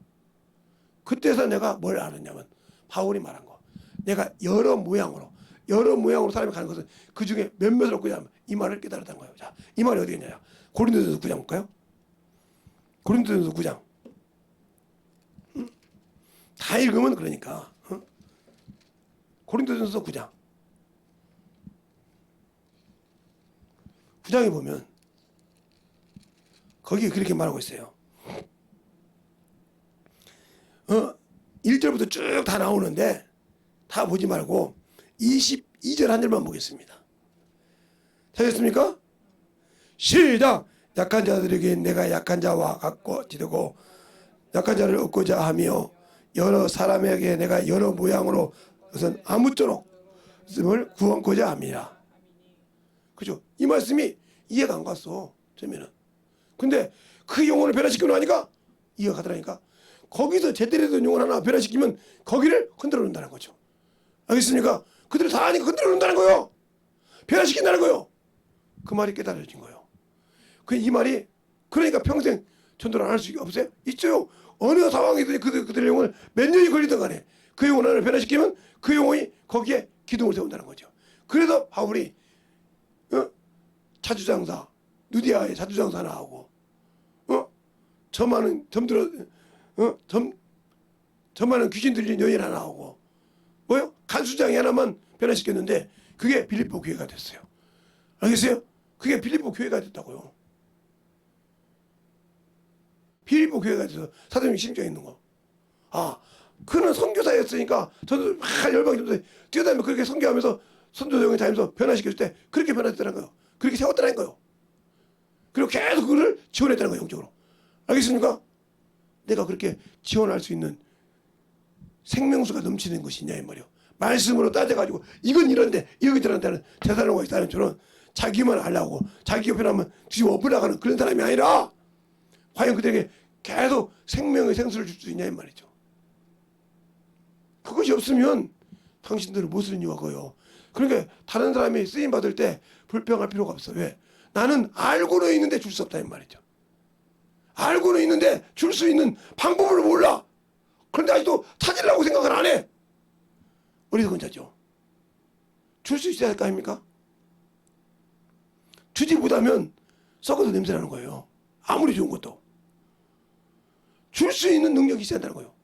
그때서 내가 뭘 알았냐면 바울이 말한 거. 내가 여러 모양으로 사람이 가는 것은 그 중에 몇몇을 얻고자 하면 이 말을 깨달았다는 거예요. 자, 이 말이 어디 있냐요? 고린도전서 9장 볼까요? 고린도전서 9장. 다 읽으면 그러니까. 고린도전서 9장. 9장에 보면 거기 그렇게 말하고 있어요. 1절부터 쭉 다 나오는데 다 보지 말고 22절 한 절만 보겠습니다. 되겠습니까? 시작! 약한 자들에게 내가 약한 자와 같고 지되고 약한 자를 얻고자 하며 여러 사람에게 내가 여러 모양으로 그것은 아무쪼록 을 구원코자 함이라. 그죠? 이 말씀이 이해가 안 갔어. 처음에는. 근데 그 영혼을 변화시키고 나니까 이해가 가더라니까. 거기서 제대로 된 영혼 하나 변화시키면 거기를 흔들어 놓는다는 거죠. 알겠습니까? 그들을 다 아니까 흔들어 놓는다는 거예요. 변화시킨다는 거예요. 그 말이 깨달아진 거예요. 이 말이 그러니까 평생 전도를 안 할 수 없어요? 있죠. 어느 상황이든지 그들의 영혼을 몇 년이 걸리든 간에 그 영혼 하나를 변화시키면 그 영혼이 거기에 기둥을 세운다는 거죠. 그래서 바울이 자주장사 누디아의 자주장사 하나 하고 저만은 귀신 들린 여인 하나 하고 뭐요? 간수장이 하나만 변화시켰는데 그게 빌립보 교회가 됐어요. 알겠어요? 그게 빌립보 교회가 됐다고요. 빌립보 교회가 돼서 사도행전 심정에 있는 거. 그는 선교사였으니까 저도 막 열방이 좀 뛰어다니며 그렇게 선교하면서 선교여행 다니면서 변화시켰을 때 그렇게 변화됐다는 거예요. 그렇게 세웠다는 거예요. 그리고 계속 그를 지원했다는 거예요. 영적으로. 알겠습니까? 내가 그렇게 지원할 수 있는 생명수가 넘치는 것이 있냐 이 말이요. 말씀으로 따져가지고 이건 이런데 이건 저런다는 대사로가 있다는 저는 자기만 하려고 자기 옆에 나면 뒤집어 엎으려가는 그런 사람이 아니라 과연 그들에게 계속 생명의 생수를 줄 수 있냐 이 말이죠. 그것이 없으면 당신들은 무슨 이유가 거요. 그러니까 다른 사람이 쓰임 받을 때 불평할 필요가 없어. 왜? 나는 알고는 있는데 줄 수 없다 이 말이죠. 알고는 있는데 줄 수 있는 방법을 몰라. 그런데 아직도 찾으려고 생각을 안 해. 어리석은 자죠. 줄 수 있어야 할 거 아닙니까? 주지 못하면 썩어도 냄새나는 거예요. 아무리 좋은 것도. 줄 수 있는 능력이 있어야 한다는 거예요.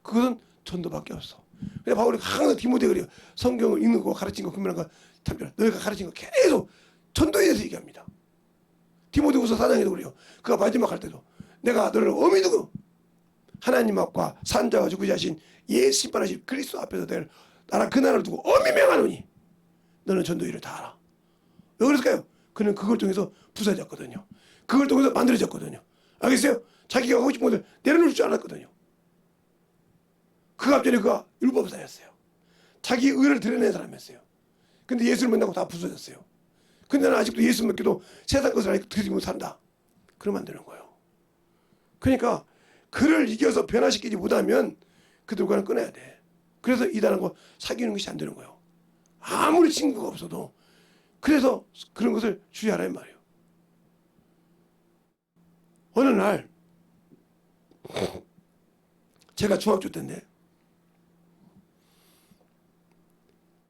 그것은 전도밖에 없어. 그래서 바울이 항상 디모데 그래요. 성경을 읽는 거 가르친 거 분명한 거 참조라. 너희가 가르친 거 계속 전도에 대해서 얘기합니다. 디모데후서 4장에도 그래요. 그가 마지막 할 때도 내가 너를 어미 두고 하나님 앞과 산자와 죽으자신 예수 심판하신 그리스도 앞에서 될 나라 그 나라를 두고 어미 명하노니 너는 전도 일을 다 알아. 왜 그랬을까요? 그는 그걸 통해서 부서졌거든요. 그걸 통해서 만들어졌거든요. 알겠어요? 자기가 하고 싶은 것을 내려놓을 줄 알았거든요. 그 앞전에 그가 율법사였어요. 자기 의를 드러낸 사람이었어요. 근데 예수를 만나고 다 부서졌어요. 근데 나는 아직도 예수 믿기도 세상 것을 알고 드리지 못한다. 그러면 안 되는 거예요. 그러니까 그를 이겨서 변화시키지 못하면 그들과는 끊어야 돼. 그래서 이단하고 사귀는 것이 안 되는 거예요. 아무리 친구가 없어도. 그래서 그런 것을 주의하라는 말이에요. 어느 날 제가 중학교 때인데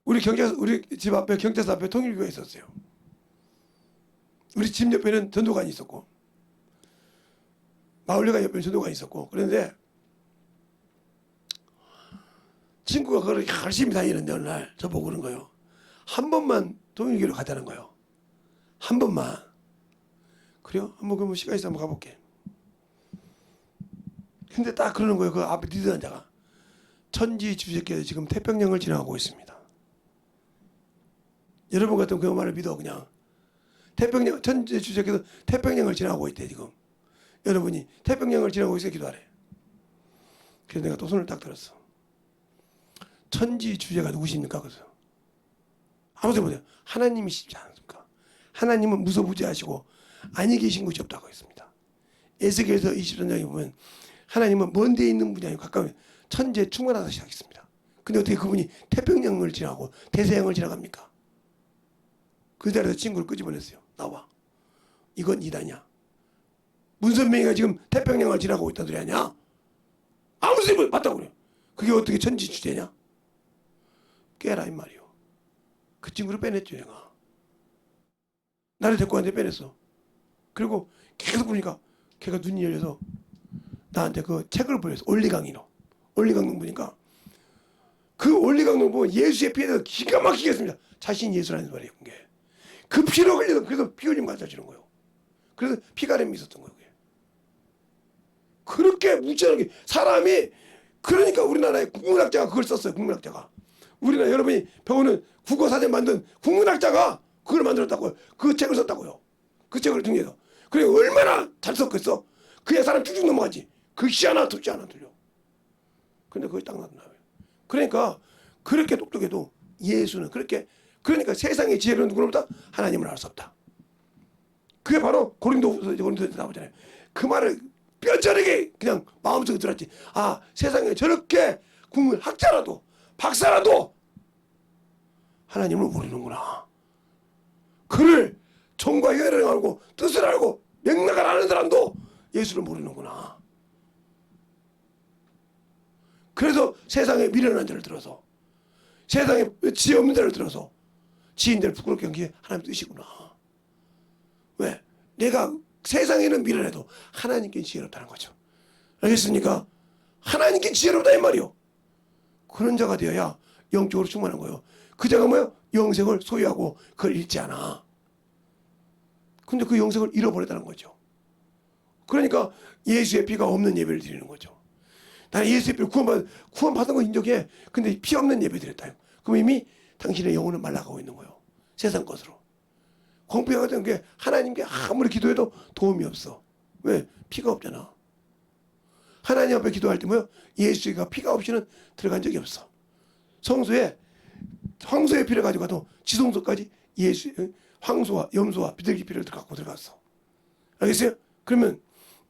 우리 집 앞에 경찰서 앞에 통일교가 있었어요. 우리 집 옆에는 전도관이 있었고 마을회관 옆에는 전도관이 있었고 그런데 친구가 그걸 열심히 다니는데 어느 날 저보고 그런 거예요. 한 번만 동일교로 가자는 거예요. 한 번만. 그래요? 한번 그러면 시간 있어 한번 가볼게. 근데 딱 그러는 거예요. 그 앞에 리더한 자가. 천지주제께서 지금 태평양을 지나가고 있습니다. 여러분 같은 그 말을 믿어 그냥. 태평양 천지주제께서 태평양을 지나가고 있대 지금. 여러분이 태평양을 지나가고 있어 기도하래. 그래서 내가 또 손을 딱 들었어. 천지주제가 누구십니까? 그래서 아무도 못해요. 하나님이시지 않습니까? 하나님은 무소부재하시고 아니 계신 곳이 없다고 했습니다. 에스겔서 23장에 보면 하나님은 먼 데에 있는 분이 아니고 가까운 천지에 충만하다 시작했습니다. 근데 어떻게 그분이 태평양을 지나고 대서양을 지나갑니까? 그 자리에서 친구를 끄집어냈어요. 나와. 이건 이단이야. 문선명이가 지금 태평양을 지나고 있다는 소리 아니야? 아무 소리 맞다고 그래요. 그게 어떻게 천지 주제냐? 깨라 이 말이요. 그 친구를 빼냈죠 내가. 나를 데리고 왔는데 빼냈어. 그리고 계속 보니까 걔가 눈이 열려서 나한테 그 책을 보여서 올리강의로. 올리강론 보니까 그 올리강론 보면 예수의 피에 대해서 기가 막히게 했습니다. 자신이 예수라는 말이에요. 그게. 그 피로 흘려서 그래서 피 흘림 갖다 주는 거예요. 그래서 피가름이 있었던 거예요. 그게. 그렇게 무지하게 사람이 그러니까 우리나라의 국문학자가 그걸 썼어요. 국문학자가. 우리나라 여러분이 배우는 국어사전 만든 국문학자가 그걸 만들었다고요. 그 책을 썼다고요. 그 책을 등에서. 그래 얼마나 잘 썼겠어. 그야 사람 쭉쭉 넘어가지. 글씨 하나 듣지 않아 들려. 근데 그게 딱 나타나요. 그러니까 그렇게 똑똑해도 예수는 그렇게 그러니까 세상의 지혜로는 누구로부터 하나님을 알 수 없다. 그게 바로 고린도서에 나오잖아요. 그 말을 뼈저리게 그냥 마음속에 들었지. 아 세상에 저렇게 국문학자라도 박사라도 하나님을 모르는구나. 그를 정과 효를 알고 뜻을 알고 맥락을 아는 사람도 예수를 모르는구나. 그래서 세상에 미련한 자를 들어서 세상에 지혜 없는 자를 들어서 지인들을 부끄럽게 한 게 하나님 뜻이구나. 왜? 내가 세상에는 미련해도 하나님께 지혜롭다는 거죠. 알겠습니까? 하나님께 지혜롭다 이 말이요. 그런 자가 되어야 영적으로 충만한 거예요. 그 자가 뭐예요? 영생을 소유하고 그걸 잃지 않아. 근데 그 영생을 잃어버렸다는 거죠. 그러니까 예수의 피가 없는 예배를 드리는 거죠. 나는 예수의 피를 구원받은 거 인정해. 근데 피 없는 예배 드렸다. 그럼 이미 당신의 영혼은 말라가고 있는 거예요. 세상 것으로. 공평하게 된 게 하나님께 아무리 기도해도 도움이 없어. 왜? 피가 없잖아. 하나님 앞에 기도할 때 뭐요? 예수가 피가 없이는 들어간 적이 없어. 성소에 황소의 피를 가지고 가도 지성소까지 예수 황소와 염소와 비둘기 피를 갖고 들어갔어. 알겠어요? 그러면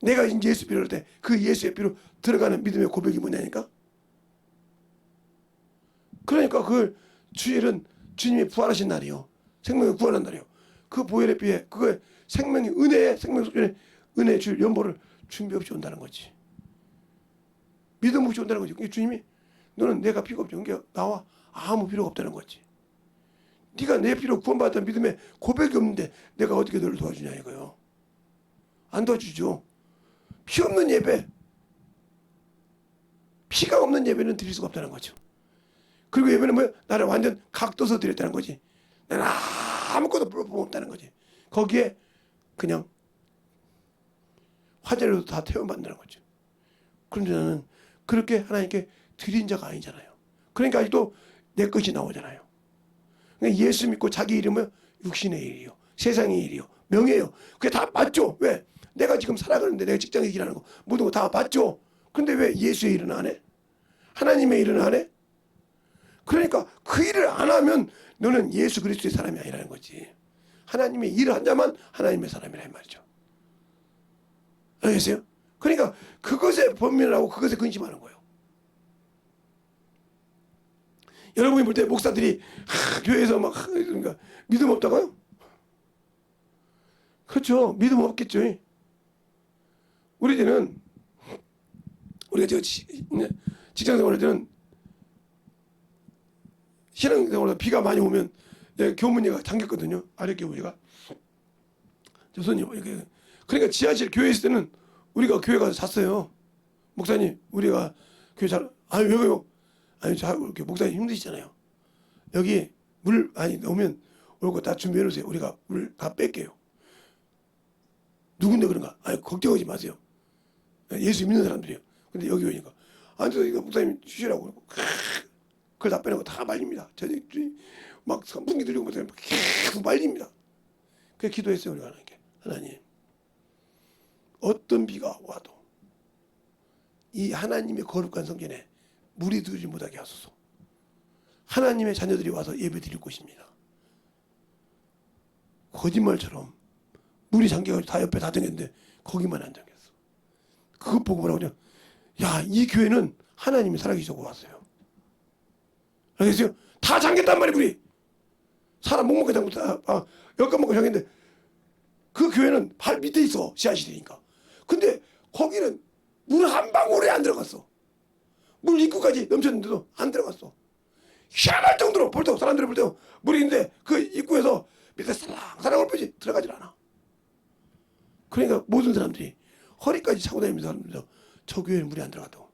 내가 이제 예수 피를 할 때 그 예수의 피로 들어가는 믿음의 고백이 뭐냐니까? 그러니까 그 주일은 주님이 부활하신 날이요. 생명을 구원한 날이요. 그 보혈의 피에 그거에 생명이 은혜의 생명 속에 은혜 줄 연보를 준비 없이 온다는 거지. 믿음 없이 온다는 거지. 주님이 너는 내가 필요가 없지. 그러니까 나와 아무 필요가 없다는 거지. 네가 내 필요 구원받았다는 믿음에 고백이 없는데 내가 어떻게 너를 도와주냐 이거요. 안 도와주죠. 피 없는 예배, 피가 없는 예배는 드릴 수가 없다는 거죠. 그리고 예배는 뭐야? 나를 완전 각도서 드렸다는 거지. 나는 아무것도 불법 없다는 거지. 거기에 그냥 화제로도 다 태워받는다는 거죠. 그런데 나는 그렇게 하나님께 드린 자가 아니잖아요. 그러니까 아직도 내 것이 나오잖아요. 그러니까 예수 믿고 자기 이름은 육신의 일이요, 세상의 일이요, 명예요. 그게 다 맞죠? 왜? 내가 지금 살아가는데 내가 직장에 일하는 거 모든 거 다 맞죠? 근데 왜 예수의 일은 안 해? 하나님의 일은 안 해? 그러니까 그 일을 안 하면 너는 예수 그리스도의 사람이 아니라는 거지. 하나님의 일을 한 자만 하나님의 사람이라 이 말이죠. 알겠어요? 그러니까 그것에 범민을 하고 그것에 근심하는 거예요. 여러분이 볼 때 목사들이 교회에서 막 그러니까 믿음 없다고요? 그렇죠. 믿음 없겠죠. 우리들은 우리가 직장 생활할 때는 신앙생활하다 비가 많이 오면 교문이가 잠겼거든요. 아래 교문이가. 저 손님 이렇게. 그러니까 지하실 교회 있을 때는 우리가 교회 가서 잤어요. 목사님 우리가 교회 잘 아니 왜요? 아니 자 이렇게 목사님 힘드시잖아요. 여기 물 아니 오면 올 거 다 준비해 놓으세요. 우리가 물 다 뺄게요. 누군데 그런가? 아니 걱정하지 마세요. 예수 믿는 사람들이에요. 근데 여기 오니까 앉아서 이거 목사님 주시라고 그러고 그걸 다 빼놓고 다 말립니다. 저녁 막 선풍기 들리고 목사님 계속 말립니다. 그래서 기도했어요 우리가 하나님께. 하나님 어떤 비가 와도 이 하나님의 거룩한 성전에 물이 들지 못하게 하소서. 하나님의 자녀들이 와서 예배 드릴 곳입니다. 거짓말처럼 물이 잠겨가지고 다 옆에 다 잠겼는데 거기만 안 잠겼어. 그것 보고 뭐라고 그냥 야이 교회는 하나님이 살아계시고 왔어요. 알겠어요? 다 잠겼단 말이야 물이. 사람 못 먹게 잠겼다. 여권 먹고 잠겼는데 그 교회는 발 밑에 있어 지하실이니까. 근데 거기는 물 한 방울에 안 들어갔어. 물 입구까지 넘쳤는데도 안 들어갔어. 희한할 정도로 볼 때 사람들이 볼 때 물이 있는데 그 입구에서 밑에 살랑살랑을 빼지 들어가질 않아. 그러니까 모든 사람들이 허리까지 차고 다니면서 사람들이 저 교회는 물이 안 들어갔다고.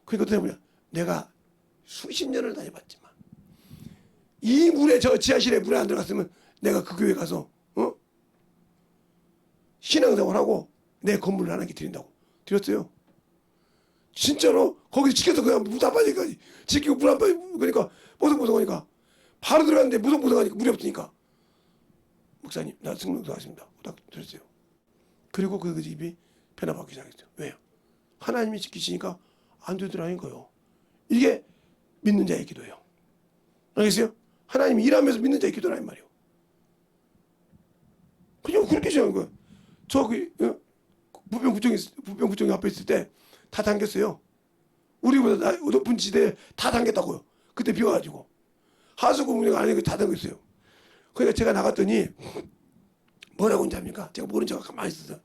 그러니까 어떻게 보냐 내가 수십 년을 다녀봤지만 이 물에 저 지하실에 물이 안 들어갔으면 내가 그 교회 가서 신앙생활하고 내 건물을 하나님께 드린다고 드렸어요. 진짜로 거기 지켜서 그냥 물 안 빠지니까 지키고 물 안 빠지고 그러니까 보송보송하니까 바로 들어갔는데 무성무성하니까 물이 없으니까 목사님 나 승명도 하십니다. 딱 드렸어요. 그리고 그 집이 변화받기 시작했어요. 왜요? 하나님이 지키시니까 안 되더라는 거예요. 이게 믿는 자의 기도예요. 알겠어요? 하나님이 일하면서 믿는 자의 기도라는 말이에요. 그냥 그렇게 시작한 거예요. 저기 부평구청이 앞에 있을 때 다 잠겼어요. 우리보다 높은 지대에 다 잠겼다고요. 그때 비 와가지고 하수구문이가 아니고 다 잠겼어요. 그러니까 제가 나갔더니 뭐라고 하는지 압니까? 제가 모른 척 가만히 있어서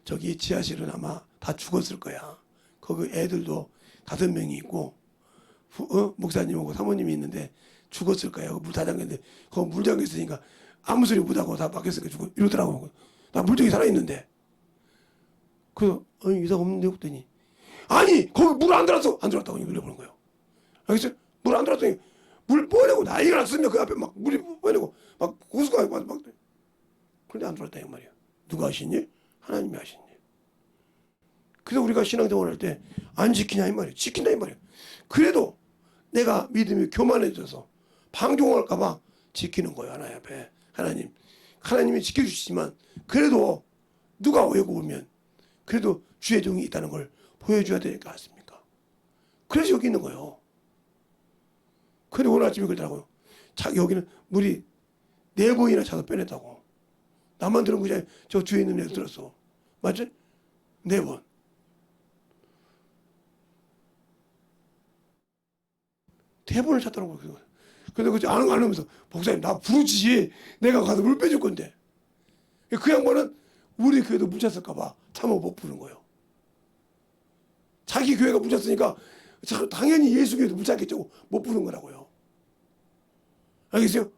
저기 지하실은 아마 다 죽었을 거야. 거기 애들도 5명이 있고 목사님하고 사모님이 있는데 죽었을 거야. 물 다 잠겼는데 거기 물 잠겨 있으니까 아무 소리 못하고 다 막혔으니까 죽어 이러더라고. 나 물정이 살아있는데. 그래서 이상 없는데 했더니 아니 거기 물 안 들어왔어. 안 들어왔다고 놀려보는 거예요. 알겠어요? 물 안 들어왔더니 물 뽀내고 난리가 났으면 그 앞에 막 물이 뽀내고 막 호수가 막 그런데 안 들어왔다 이 말이에요. 누가 하시니? 하나님이 하시니. 그래서 우리가 신앙생활 할 때 안 지키냐 이 말이에요. 지킨다 이 말이에요. 그래도 내가 믿음이 교만해져서 방종할까 봐 지키는 거예요. 하나님 앞에. 하나님이 지켜주시지만 그래도 누가 오고 오면 그래도 주의 종이 있다는 걸 보여줘야 되니까 않습니까? 그래서 여기 있는 거예요. 그런데 오늘 아침에 그러더라고요. 자기 여기는 물이 4번이나 차서 빼냈다고. 나만 들은 거지 저 주위에 있는 애도 들었어. 맞지? 4번. 대본을 찾더라고요. 근데 그 안 하면서 목사님 나 부르지. 내가 가서 물 빼줄 건데. 그 양반은 우리 교회도 물 찼을까 봐 참아 못 부른 거예요. 자기 교회가 물 찼으니까 당연히 예수 교회도 물 찼겠죠. 못 부른 거라고요. 알겠어요?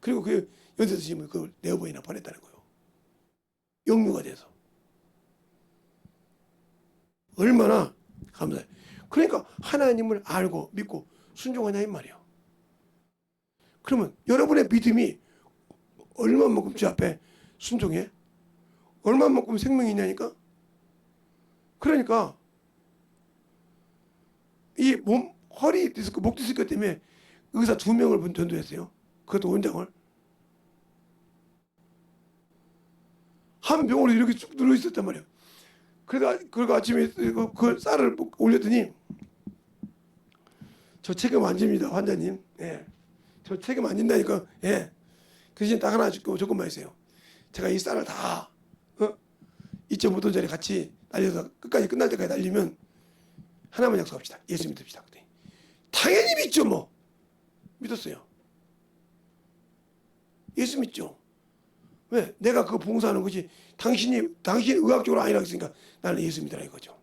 그리고 그 연세드시면 그걸 4번이나 보냈다는 거예요. 영유가 돼서. 얼마나 감사해요. 그러니까 하나님을 알고 믿고 순종하냐 이 말이에요. 그러면 여러분의 믿음이 얼마만큼 주 앞에 순종해? 얼마만큼 생명이 있냐니까? 그러니까 이 허리 디스크, 목 디스크 때문에 의사 2명을 전도했어요. 그것도 원장을. 한 병원에 이렇게 쭉 누워 있었단 말이에요. 그래서 아침에 그 쌀을 올렸더니 저 책임 안 집니다, 환자님. 예. 저 책임 안 진다니까. 예. 그 대신 딱 하나 줄거 조금만 있어요. 제가 이 쌀을 다 2.5톤짜리 같이 날려서 끝까지 끝날 때까지 날리면 하나만 약속합시다. 예수 믿읍시다. 그랬더니 당연히 믿죠 뭐. 믿었어요. 예수 믿죠. 왜? 내가 그거 봉사하는 거지. 당신이 의학적으로 아니라고 했으니까 나는 예수 믿으라 이거죠.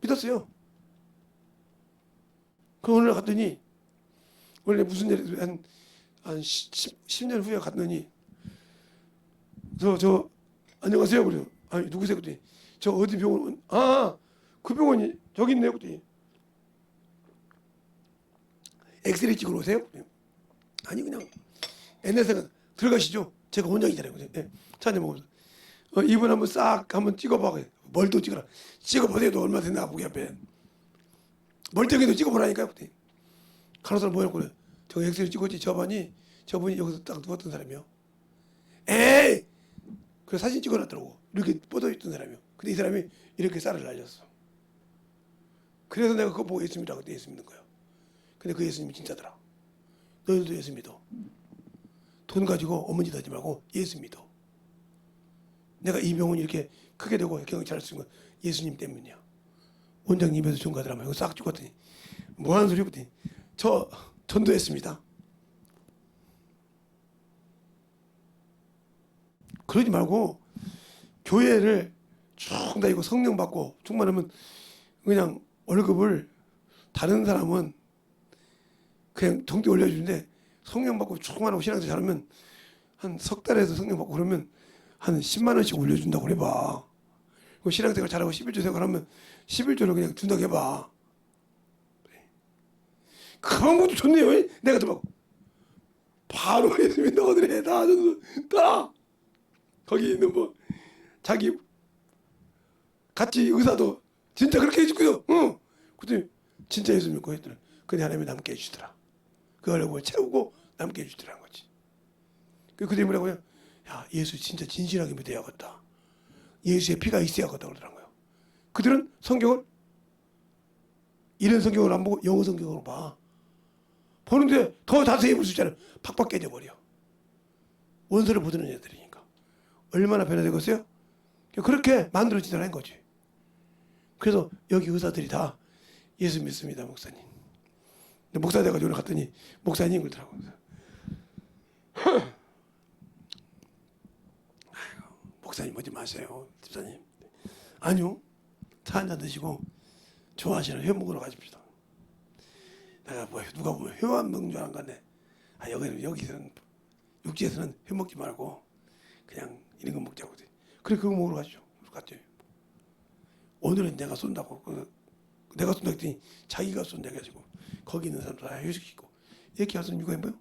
믿었어요. 그 오늘 갔더니 원래 무슨 일이 한 10년 후에 갔더니 저 안녕하세요. 그래요. 아니 누구세요? 그랬더니 저 어디 병원? 그 병원이 저기 있네요. 그랬더니 엑스레이 찍으러 오세요? 아니 그냥 옛날에는 들어가시죠. 제가 원장이잖아요. 예. 차한잔 먹으면서 이분 한번 싹 한번 찍어봐. 뭘 또 찍어라. 찍어보세요. 너 얼마 됐나 보기 앞에. 멀쩡해도 찍어보라니까요. 그랬더니 간호사는 뭐냐고 그래. 저 엑스레이 찍었지. 저분이 여기서 딱 누웠던 사람이요. 에이! 그래서 사진 찍어놨더라고. 이렇게 뻗어있던 사람이요. 근데 이 사람이 이렇게 쌀을 날렸어. 그래서 내가 그거 보고 예수 믿으라고 그때 예수 믿는 거예요. 근데 그 예수님이 진짜더라. 너희들도 예수 믿어. 돈 가지고 어머니 하지 말고 예수 믿어. 내가 이 병원이 이렇게 크게 되고 경영 잘할 수 있는 건 예수님 때문이야. 원장님에서 전가더라면 이거 싹 죽었더니 뭐 하는 소리 했더니 저 전도했습니다. 그러지 말고 교회를 쭉 다니고 성령 받고 충만하면 그냥 월급을 다른 사람은 그냥 정기 올려주는데 성령 받고 충만하고 신앙도 잘하면 한 석 달에서 성령 받고 그러면 한 10만 원씩 올려준다고 해봐. 그 신앙생활 잘하고 11조 생활하면 11조를 그냥 준다고 해봐. 그 방법도 좋네요. 내가 또 막 바로 예수 믿는다고 그래. 다 거기 있는 뭐 자기 같이 의사도 진짜 그렇게 해주고요. 그때 진짜 예수 믿고 했더라. 근데 하나님이 남게 해주더라. 그 어려움을 채우고 남게 해주더라는 거지. 그때 뭐라고요? 야, 예수 진짜 진실하게 믿어야겠다. 예수의 피가 있어야겠다 그러더라는 거예요. 그들은 성경을 이런 성경을 안 보고 영어 성경으로 봐. 보는데 더 자세히 볼 수 있잖아요. 팍팍 깨져버려. 원서를 보드는 애들이니까. 얼마나 변화되겠어요? 그렇게 만들어지더라는 거지. 그래서 여기 의사들이 다 예수 믿습니다, 목사님. 근데 목사 돼가지고 오늘 갔더니 목사님 그러더라고요. 목사님 오지 마세요, 집사님. 아니요, 차 한잔 드시고 좋아하시는 회 먹으러 가십시다. 내가 뭐 누가 보면 회만 먹는 줄 알았는데 여기서는 육지에서는 회 먹지 말고 그냥 이런 거 먹자고. 그래 그거 먹으러 가시죠. 갔죠. 오늘은 내가 쏜다고. 내가 쏜다 했더니 자기가 쏜다 해가지고 거기 있는 사람들 다 휴식시키고 이렇게 하는 이유가 뭐예요?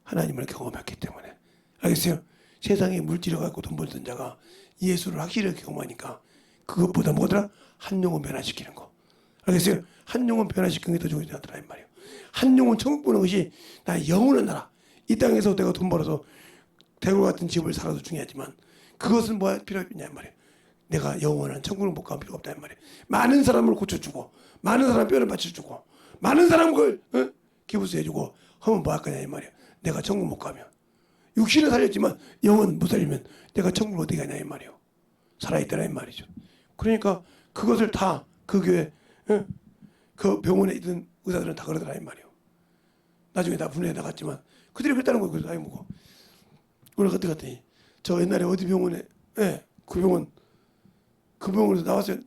하나님을 경험했기 때문에. 알겠어요? 세상에 물질을 갖고 돈 벌던 자가 예수를 확실히 경험하니까 그것보다 뭐더라? 한 영혼 변화시키는 거. 알겠어요? 한 영혼 변화시키는 게 더 중요하지 않더라 이 말이에요. 한 영혼 천국 보는 것이 나의 영혼의 나라. 이 땅에서 내가 돈 벌어서 대구 같은 집을 살아도 중요하지만 그것은 뭐 필요했냐 이 말이에요. 내가 영원한 천국을 못 가면 필요가 없다 이 말이에요. 많은 사람을 고쳐주고 많은 사람 뼈를 맞춰주고 많은 사람 그걸 기부수해주고 하면 뭐 할 거냐 이 말이에요. 내가 천국 못 가면 육신을 살렸지만 영은 못 살리면 내가 천국을 어떻게 가냐 이 말이에요. 살아있더라 이 말이죠. 그러니까 그것을 다 그 교회 그 병원에 있던 의사들은 다 그러더라 이 말이에요. 나중에 다 분해해 나갔지만 그들이 그랬다는 거예요. 그래서 아이 뭐고 오늘 그때 갔더니 저 옛날에 어디 병원에 그 병원에서 나왔어요.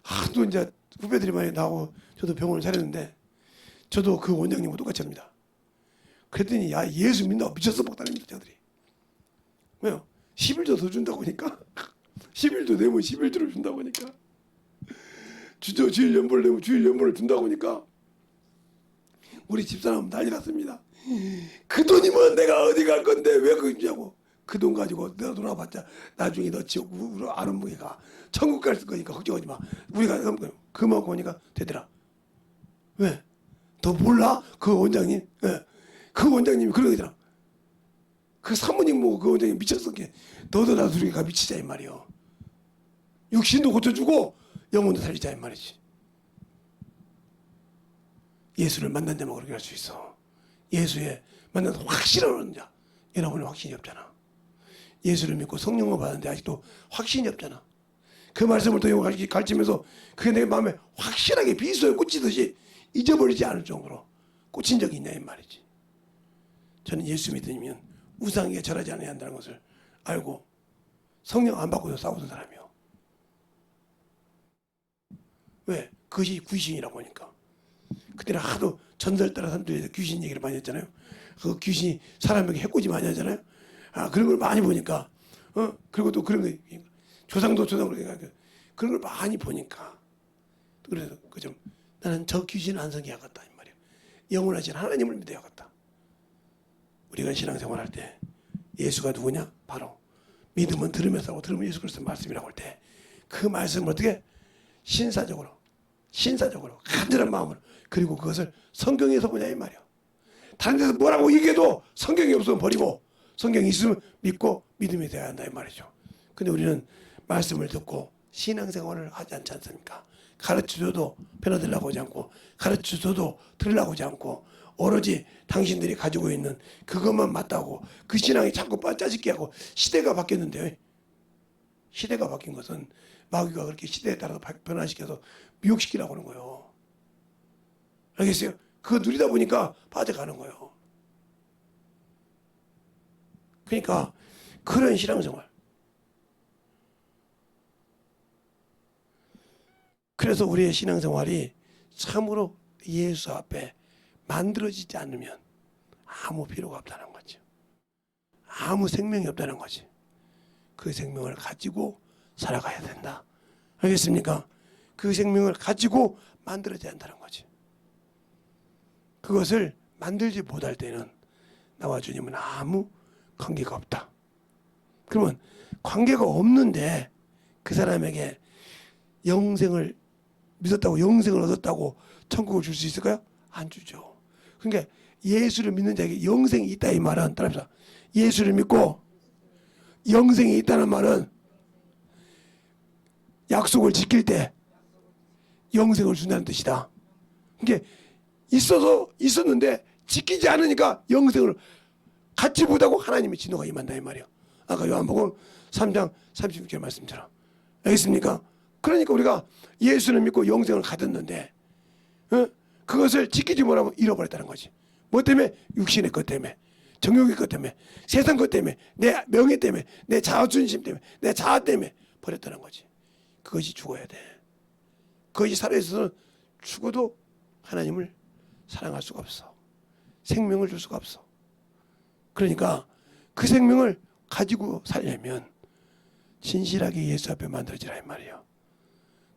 하도 이제 후배들이 많이 나오고 저도 병원을 차렸는데 저도 그 원장님과 똑같이 합니다. 그랬더니 야 예수 믿는다고 미쳤어 박다닙니다 저들이. 왜요? 11조 더 준다고 하니까 11조 내면 11조를 준다고 하니까 주일 연보를 내면 주일 연보를 준다고 하니까 우리 집사람 난리 났습니다. 그 돈이면 내가 어디 갈 건데 왜 그거 주냐고. 그 돈 가지고 내가 돌아봤자 나중에 너 지옥 아는 무게가 천국 갈 거니까 걱정하지 마. 우리가 그만 보니까 되더라. 왜? 너 몰라? 그 원장님? 그 원장님이 그런 거잖아. 그 사모님 뭐 그 원장님 미쳤었게 너도 나도 둘이 가 미치자 이 말이요. 육신도 고쳐주고 영혼도 살리자 이 말이지. 예수를 만난 자만 그렇게 할 수 있어. 예수에 만나서 확신을 자. 여러분은 확신이 없잖아. 예수를 믿고 성령을 받았는데 아직도 확신이 없잖아. 그 말씀을 또 가르치면서 그게 내 마음에 확실하게 비수에 꽂히듯이 잊어버리지 않을 정도로 꽂힌 적이 있냐 이 말이지. 저는 예수 믿으면 우상에게 절하지 않아야 한다는 것을 알고 성령 안 받고도 싸우던 사람이요. 왜? 그것이 귀신이라고 하니까. 그때는 하도 전설 따라 산들에서 귀신 얘기를 많이 했잖아요. 그 귀신이 사람에게 해코지 많이 하잖아요. 그런 걸 많이 보니까 그리고 또 그런 거 조상도 생각해. 그런 걸 많이 보니까 그래서 그좀 나는 저 귀신 안 섬겨야겠다 이 말이야. 영원하신 하나님을 믿어야겠다. 우리가 신앙생활할 때 예수가 누구냐? 바로 믿음은 들으면서 하고 들으면 예수 그리스도의 말씀이라고 할 때 그 말씀을 어떻게 신사적으로 간절한 마음으로 그리고 그것을 성경에서 보냐 이 말이야. 다른 데서 뭐라고 얘기해도 성경이 없으면 버리고 성경이 있으면 믿고 믿음이 되어야 한다 이 말이죠. 근데 우리는 말씀을 듣고 신앙생활을 하지 않지 않습니까? 가르쳐줘도 변화되려고 하지 않고 가르쳐줘도 들으려고 하지 않고 오로지 당신들이 가지고 있는 그것만 맞다고 그 신앙이 자꾸 빠짜짓게 하고 시대가 바뀌었는데요. 시대가 바뀐 것은 마귀가 그렇게 시대에 따라서 변화시켜서 미혹시키려고 하는 거예요. 알겠어요? 그거 누리다 보니까 빠져가는 거예요. 그러니까 그런 신앙생활. 그래서 우리의 신앙생활이 참으로 예수 앞에 만들어지지 않으면 아무 필요가 없다는 거죠. 아무 생명이 없다는 거지. 그 생명을 가지고 살아가야 된다. 알겠습니까? 그 생명을 가지고 만들어져야 한다는 거지. 그것을 만들지 못할 때는 나와 주님은 아무 관계가 없다. 그러면 관계가 없는데 그 사람에게 영생을 믿었다고 영생을 얻었다고 천국을 줄 수 있을까요? 안 주죠. 그러니까 예수를 믿는 자에게 영생이 있다 이 말은 따라합시다. 예수를 믿고 영생이 있다는 말은 약속을 지킬 때 영생을 준다는 뜻이다. 그게 있었는데 지키지 않으니까 영생을 갖지 못하고 하나님의 진노가 임한다 이 말이야. 아까 요한복음 3장 36절 말씀처럼. 알겠습니까? 그러니까 우리가 예수를 믿고 영생을 가졌는데 그것을 지키지 못하면 잃어버렸다는 거지. 뭐 때문에? 육신의 것 때문에, 정욕의 것 때문에, 세상 것 때문에, 내 명예 때문에, 내 자아중심 때문에, 내 자아 때문에 버렸다는 거지. 그것이 죽어야 돼. 그것이 살아있어서는 죽어도 하나님을 사랑할 수가 없어. 생명을 줄 수가 없어. 그러니까 그 생명을 가지고 살려면 진실하게 예수 앞에 만들어지라 이 말이에요.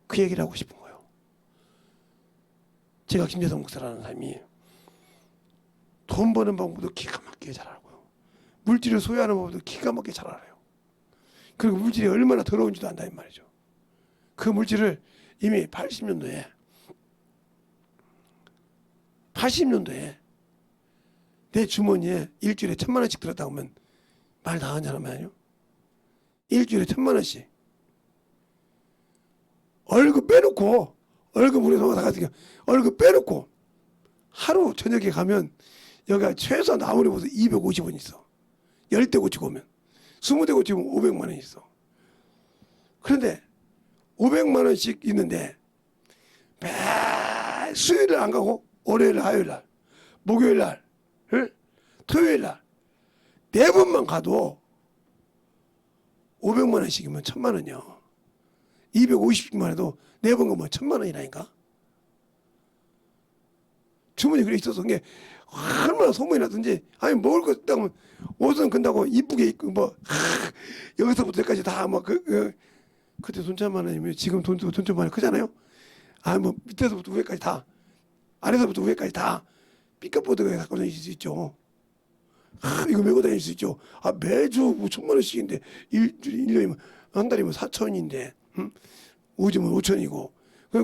그 얘기를 하고 싶은 거예요. 제가 김재성 목사라는 사람이 돈 버는 방법도 기가 막히게 잘 알고요. 물질을 소유하는 방법도 기가 막히게 잘 알아요. 그리고 물질이 얼마나 더러운지도 안다 이 말이죠. 그 물질을 이미 80년도에 내 주머니에 일주일에 1,000만 원씩 들었다 오면 말 다 하는 사람 아니에요? 일주일에 1,000만 원씩 월급 빼놓고 월급 우리 동화 다 같은 월급 빼놓고 하루 저녁에 가면 여기가 최소한 아무리 보도 250원 있어. 10대 고치고 오면 20대 고치고 오면 500만 원 있어. 그런데 500만 원씩 있는데 매 수요일을 안 가고 월요일, 화요일 날, 목요일 날, 토요일 날 4번만 가도 500만 원씩이면 1,000만 원이요. 250만 해도 4번 가면 1,000만 원이라니까. 주머니 그래 있어서 그게 얼마나 소문이 나든지 아니 먹을 거 있다고 하면 옷은 근다고 이쁘게 입고 뭐 여기서부터 여기까지 다 막 그때 돈 1,000만 원이면 지금 돈 1,000만 원 크잖아요. 아 뭐 밑에서부터 위에까지 다 아래서부터 위에까지 다 삐까뻔하게 갖고 다닐 수 있죠. 이거 메고 다닐 수 있죠. 매주 뭐 1,000만 원씩인데 1년이면 한 달이면 4천인데 5주면 5천이고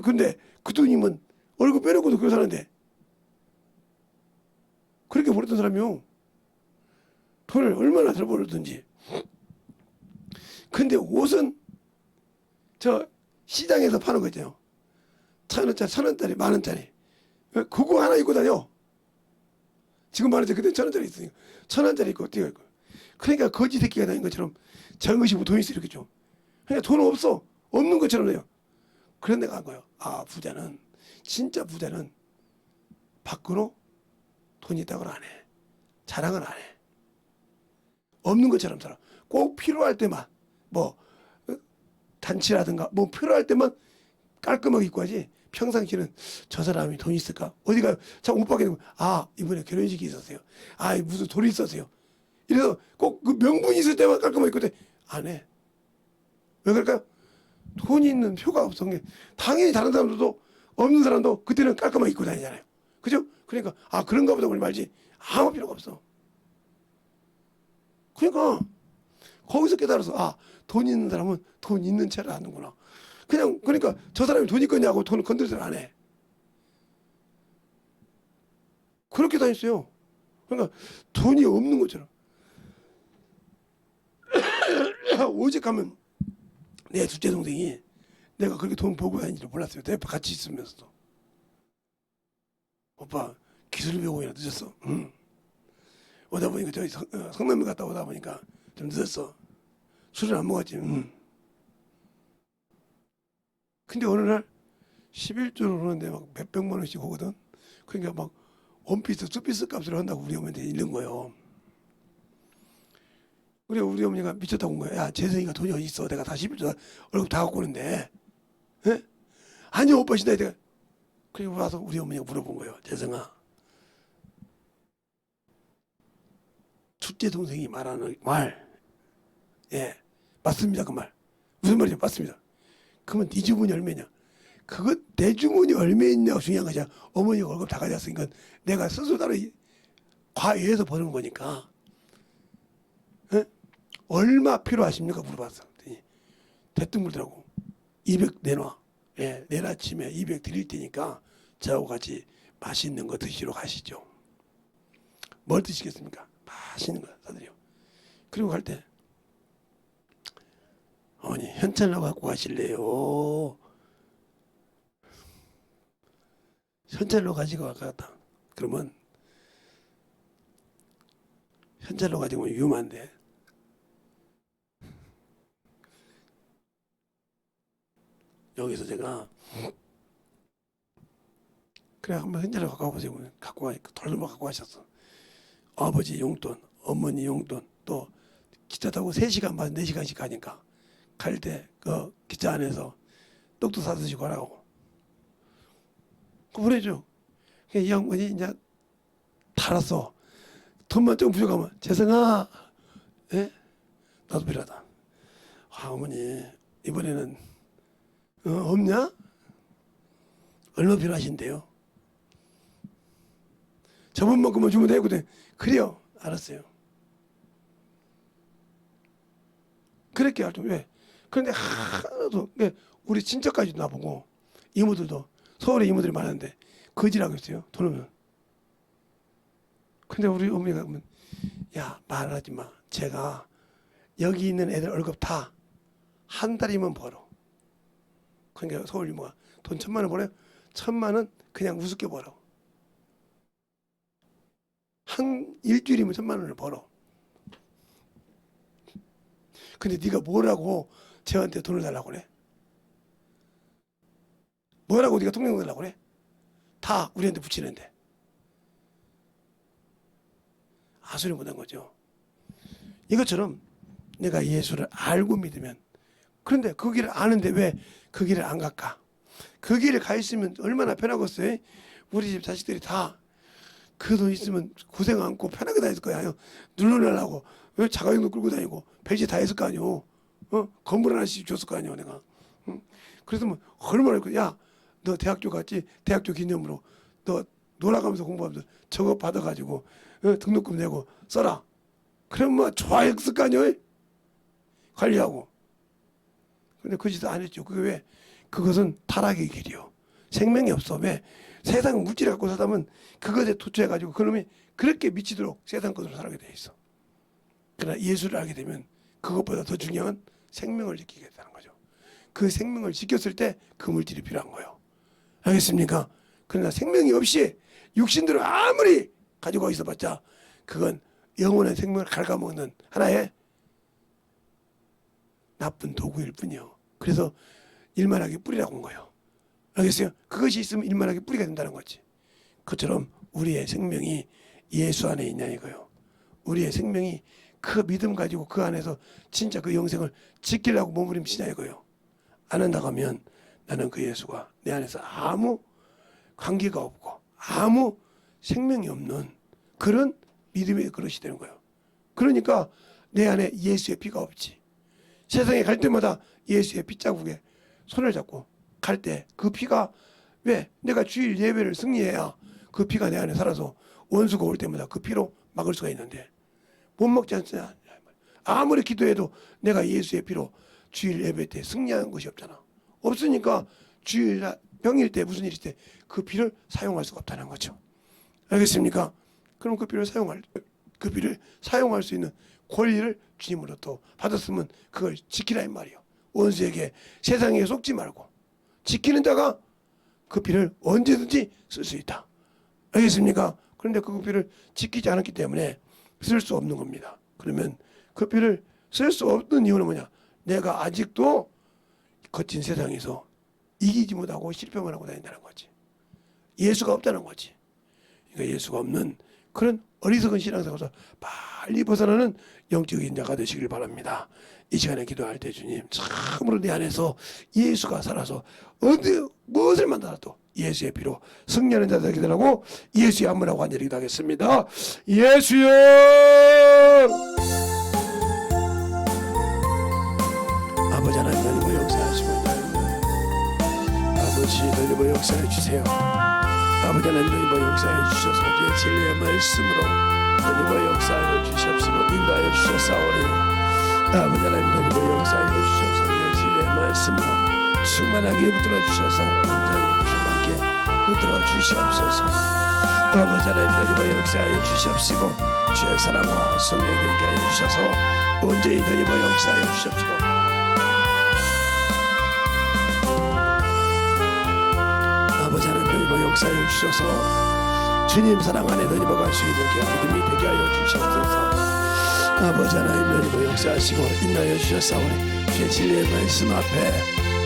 근데 그 돈이면 월급 빼놓고도 그거 사는데 그렇게 벌었던 사람이요. 돈을 얼마나 잘 벌었든지. 근데 옷은 저 시장에서 파는 거 있잖아요. 1,000원짜리, 1,000원짜리, 10,000원짜리. 그거 하나 입고 다녀. 지금 10,000원짜리, 그때 1,000원짜리 있으니까. 1,000원짜리 입고 뛰어 있고. 그러니까 거지 새끼가 다닌 것처럼 잘못이고 돈 있어 이렇게 좀. 그러니까 돈 없어. 없는 것처럼 해요. 그런 데가 한 거예요. 부자는, 진짜 부자는 밖으로 돈이 있다고는 안 해. 자랑은 안 해. 없는 것처럼 살아. 꼭 필요할 때만 뭐 단치라든가 뭐 필요할 때만 깔끔하게 입고 하지. 평상시는 저 사람이 돈 있을까? 어디 가요? 참 옷 밖에 되면 이번에 결혼식이 있었어요. 무슨 돈이 있었어요. 이래서 꼭 그 명분이 있을 때만 깔끔하게 입고 안 해. 왜 그럴까요? 돈이 있는 표가 없던 게 당연히 다른 사람들도 없는 사람도 그때는 깔끔하게 입고 다니잖아요. 그죠? 그러니까 아 그런가 보다 우리 말지 아무 필요가 없어. 그러니까 거기서 깨달아서 아 돈 있는 사람은 돈 있는 채를 하는구나. 그냥 그러니까 저 사람이 돈 있거냐고 돈을 건드리질 안 해. 그렇게 다녔어요. 그러니까 돈이 없는 것처럼 오직 하면 내 둘째 동생이 내가 그렇게 돈 벌고 다니는지 몰랐어요. 내 옆에 같이 있으면서도 오빠 기술 배우기나 늦었어. 응. 오다 보니까 저기 성남에 갔다 오다 보니까 좀 늦었어. 술을 안 먹었지. 응. 근데 어느 날 11조를 오는데 막 몇백만 원씩 오거든. 그러니까 막 원피스, 투피스 값을 한다고 우리 어머니한테 잃는 거예요. 우리 어머니가 미쳤다고 온 거야. 야, 재성이가 돈이 어디 있어? 내가 다 11조 월급 다 갖고 오는데. 에? 아니요, 오빠 신다. 내가. 그리고 와서 우리 어머니가 물어본 거예요. 재성아. 첫째 동생이 말하는 말. 예. 맞습니다. 그 말. 무슨 말이죠? 맞습니다. 그러면 네 주문이 얼마냐? 그거 내 주문이 얼마냐고 중요한 것이야. 어머니가 월급 다 가져왔으니까 내가 스스로 따로 과외해서 버는 거니까. 에? 얼마 필요하십니까? 물어봤어. 대뜸 물더라고. 200 내놔. 예, 내일 아침에 200 드릴 테니까 저하고 같이 맛있는 거 드시러 가시죠. 뭘 드시겠습니까? 맛있는 거 사드려. 그리고 갈 때 어머니 현찰로 갖고 가실래요? 현찰로 가지고 갔다. 그러면 현찰로 가지고 오면 위험한데 여기서 제가 그래 한번 현찰로 갖고 와보세요. 갖고 와 돌려만 갖고 가셨어. 아버지 용돈, 어머니 용돈 또 기차 타고 3시간 반 4시간씩 가니까 갈 때 그 기차 안에서 떡도 사 드시고 가라고 그 보내줘. 이 양반이 이제 달았어. 돈만 좀 부족하면 재성아, 예? 나도 필요하다. 아 어머니 이번에는 없냐? 얼마 필요하신데요? 저번만큼만 주면 되거든. 그래요. 알았어요. 그렇게 하죠. 왜? 그런데 하나도 우리 친척까지도 나보고 이모들도 서울에 이모들이 많은데 거지라고 했어요. 돈 없는. 근데 우리 어머니가 그러면 야 말하지 마. 제가 여기 있는 애들 월급 다 한 달이면 벌어. 그러니까 서울 이모가 돈 1,000만 원 벌어요. 1,000만 원 그냥 우습게 벌어. 한 일주일이면 1,000만 원을 벌어. 근데 네가 뭐라고 저한테 돈을 달라고 그래? 뭐라고 네가 통장 달라고 그래? 다 우리한테 붙이는데. 아소리 못한 거죠. 이것처럼 내가 예수를 알고 믿으면 그런데 그 길을 아는데 왜 그 길을 안 갈까? 그 길을 가 있으면 얼마나 편하겠어요? 우리 집 자식들이 다 그 돈 있으면 고생 않고 편하게 다녔을 거 아니에요. 눌러내려고 자가용도 끌고 다니고 별짓 다 했을 거 아니에요. 건물 하나씩 줬을 거 아니에요 내가. 그래서 뭐 얼마나 야 너 대학교 갔지? 대학교 기념으로 너 놀아가면서 공부하면서 저거 받아가지고 등록금 내고 써라. 그럼 뭐 좋아했을 거 아니에요? 관리하고. 근데 그 짓을 안 했죠. 그게 왜? 그것은 타락의 길이요. 생명이 없어. 왜? 세상 물질을 갖고 사다면 그것에 투투해가지고 그놈이 그렇게 미치도록 세상 것으로 살게 돼 있어. 그러나 예수를 알게 되면 그것보다 더 중요한 생명을 지키게 되는 거죠. 그 생명을 지켰을 때 그 물질이 필요한 거예요. 알겠습니까? 그러나 생명이 없이 육신대로 아무리 가지고 있어봤자 그건 영원한 생명을 갉아먹는 하나의 나쁜 도구일 뿐이요. 그래서 일만하게 뿌리라고 한 거예요. 알겠어요? 그것이 있으면 일만하게 뿌리가 된다는 거지. 그처럼 우리의 생명이 예수 안에 있냐 이거요. 우리의 생명이 그 믿음 가지고 그 안에서 진짜 그 영생을 지키려고 몸부림치냐 이거요. 안 한다고 하면 나는 그 예수가 내 안에서 아무 관계가 없고 아무 생명이 없는 그런 믿음의 그릇이 되는 거예요. 그러니까 내 안에 예수의 피가 없지. 세상에 갈 때마다 예수의 핏자국에 손을 잡고 갈 때 그 피가 왜 내가 주일 예배를 승리해야 그 피가 내 안에 살아서 원수가 올 때마다 그 피로 막을 수가 있는데 못 먹지 않잖아. 아무리 기도해도 내가 예수의 피로 주일 예배 때 승리하는 것이 없잖아. 없으니까 주일 평일 때 무슨 일이 있을 때 그 피를 사용할 수가 없다는 거죠. 알겠습니까? 그럼 그 피를 사용할 수 있는 권리를 주님으로부터 받았으면 그걸 지키라 이 말이요. 원수에게 세상에 속지 말고 지키는 자가 그 피를 언제든지 쓸 수 있다. 알겠습니까? 그런데 그 피를 지키지 않았기 때문에 쓸 수 없는 겁니다. 그러면 그 피를 쓸 수 없는 이유는 뭐냐? 내가 아직도 거친 세상에서 이기지 못하고 실패만 하고 다닌다는 거지. 예수가 없다는 거지. 그러니까 예수가 없는 그런 어리석은 신앙생활에서 빨리 벗어나는 영적인 자가 되시길 바랍니다. 이 시간에 기도할 때 주님 참으로 내 안에서 예수가 살아서 무엇을 만나도 예수의 피로 승리하는 자들 기도하고 예수의 안문하고 간절히 기도하겠습니다. 예수여 아버지 하나님 하나님 역사하시고 아버지 하나님 역사해 주세요. 아버지 하나님 역사해 주셔서 주의 진리의 말씀으로 하나님 역사해 주시옵시고 인도하여 주셨사오니 아버지 하나님 역사해 주셔서 주의 진리의 말씀으로 충만하게 붙들어 주셔서 온전히 충만하게 붙들어 주시옵소서. 아버지 하나님 역사해 주시옵시고 주의 사랑과 성령이 되게 하여 주셔서 온전히 역사해 주시옵시고 아버지 하나님 역사해 주셔서 주님 사랑 안에 갈 수 있는 믿음이 되게 하여 주시옵소서. 아버지 하나님 역사하시고 인도하여 주셨사오니 주의 진리의 말씀 앞에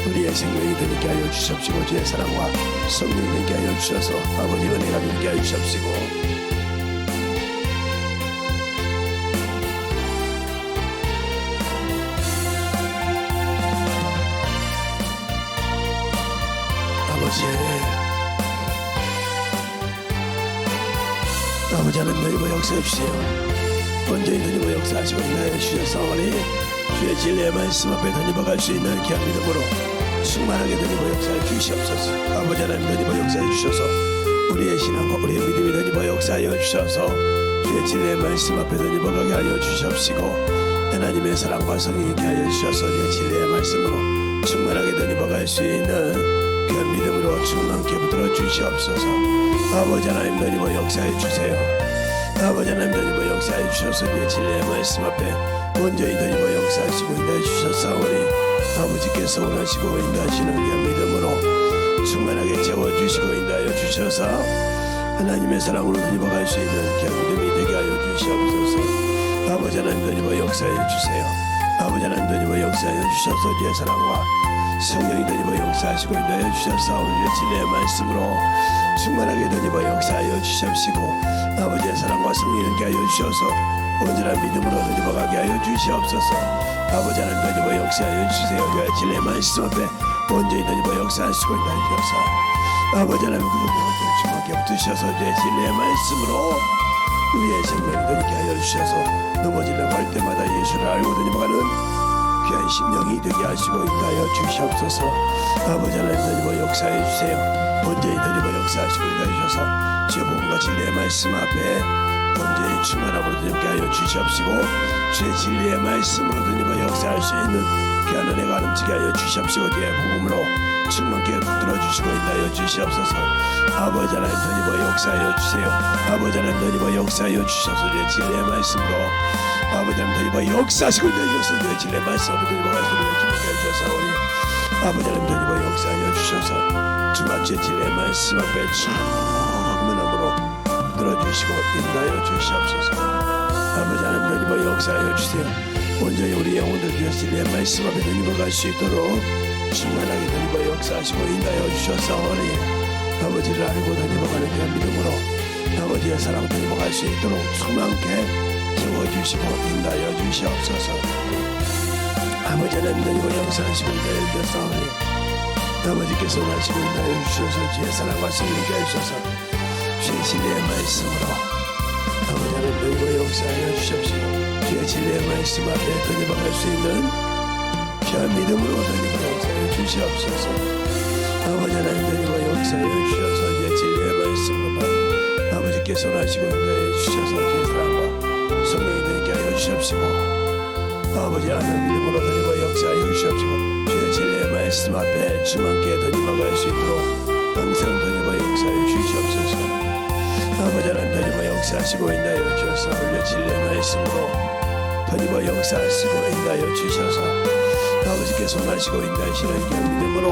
우리의 생명이 되게 하여 주시옵시고 주의 사랑과 성령이 되게 하여 주셔서 아버지 은혜가 되게 하여 주시옵시고 아버지 하나님 역사해 주세요. 온전히 던지고 역사하시고 인하여 주셨사오니 주의 진리의 말씀 앞에 던져갈 수 있는 귀한 믿음으로 충만하게 던지고 역사해 주시옵소서. 아버지 하나님 던지고 역사해 주셔서 우리의 신앙과 우리의 믿음이 던지고 역사하여 주셔서 주의 진리의 말씀 앞에 던져가게 하여 주시옵시고 하나님의 사랑과 성령이 있게 하여 주셔서 주의 진리의 말씀으로 충만하게 던져갈 수 있는 귀한 믿음으로 충만하게 붙들어 주시옵소서. 아버지 하나님 던지고 역사해 주세요. 아버지 하나님 던지고 역사해 주셔서 주의 진리의 말씀 앞에 온전히 던지고 역사하시고 인도해 주셨사오니 아버지께서 원하시고 인도하시는 귀한 믿음으로 충만하게 채워주시고 인도하여 주셔서 하나님의 사랑으로 던져갈 수 있는 귀한 믿음이 되게 하여 주시옵소서. 아버지 하나님 던지고 역사해 주세요. 아버지 하나님 던지고 역사해 주셔서 주의 사랑과 성령이 던지고 역사하시고 인도하여 주셨사오니 주의 진리의 말씀으로 충만하게 던지고 역사하여 주시옵시고 아버지의 사랑과 성령이 있게 하여 주셔서 온전한 믿음으로 던지고 가게 하여 주시옵소서. 아버지 하나님 던지고 역사하여 주세요. 주의 진리의 말씀 앞에 온전히 던지고 역사하시고 인도하여 주셔서 아버지 하나님 그 충만하게 붙으셔서 주의 진리의 말씀으로 우리의 생명이 던지게 하여 주셔서 넘어지려고 할 때마다 예수를 알고 던지고 가는 귀한 심령이 되게 하시고 인도하여 주시옵소서. 아버지 하나님 던지고 역사해 주세요. 온전히 던지고 역사하시고 인도하여 주셔서 주의 복음과 진리의 말씀 앞에 온전히 충만함으로 던지게 하여 주시옵시고 주의 진리의 말씀으로 던지고 역사할 수 있는 귀한 은혜가 넘치게 하여 주시옵시고 주의 복음으로 충만하게 붙들어주시고 인도하여 주시옵소서. 아버지 하나님 던지고 역사하여 주세요. 아버지 하나님 던지고 역사하여 주셔서 주의 진리의 말씀으로 아버지 하나님 던지고 역사하시고 인도하여 주셔서 주의 진리의 말씀으로 던지고 말씀으로 충만하게 주셔서오니 아버지 하나님 던지고 역사하여 주셔서 주만 주의 진리의 말씀 앞에 충만함으로 들어주시고 인도하여 주시옵소서. 아버지 하나님 던지고 역사하여 주세요. 온전히 우리 영혼들 주의 진리의 말씀 앞에 던지고 갈 수 있도록 충만하게 던지고 역사하시고 인도하여 주셨사오니 아버지를 알고 던지고 가는 귀한 믿음으로 아버지의 사랑 던지고 갈 수 있도록 충만하게 채워주시고 인도하여 주시옵소서. 아버지 하나님 던지고 역사하시고 인도하여 주셨사오니 아버지께서 원하시고 인도하여 주셔서 주의 사랑과 성령께 하셔서 주의 진리의 말씀으로 아버지 하나님 던지고 역사하여 주시옵시고 주의 진리의 말씀 앞에 던져갈 수 있는 귀한 믿음으로 드리고 역사해 주시옵소서. 아버지 하나님 드리고 역사해 주셔서 이제 진리의 말씀으로 아버지께서 원하시고 인도해 주셔서 주의 사랑과 성령이 되게 하여 주시옵시고 아버지 하나님 믿음으로 드리고 역사해 주시옵시고 주의 진리의 말씀 앞에 주만께 드리고 수 있도록 항상 드리고 역사해 주시옵소서. 아버지 하나님 드리고 역사하시고 인도하여 주셔서 우리의 진리의 말씀으로 드리고 역사하시고 인도하여 주셔서 아버지께서 원하시고 인도하시는 이 믿음으로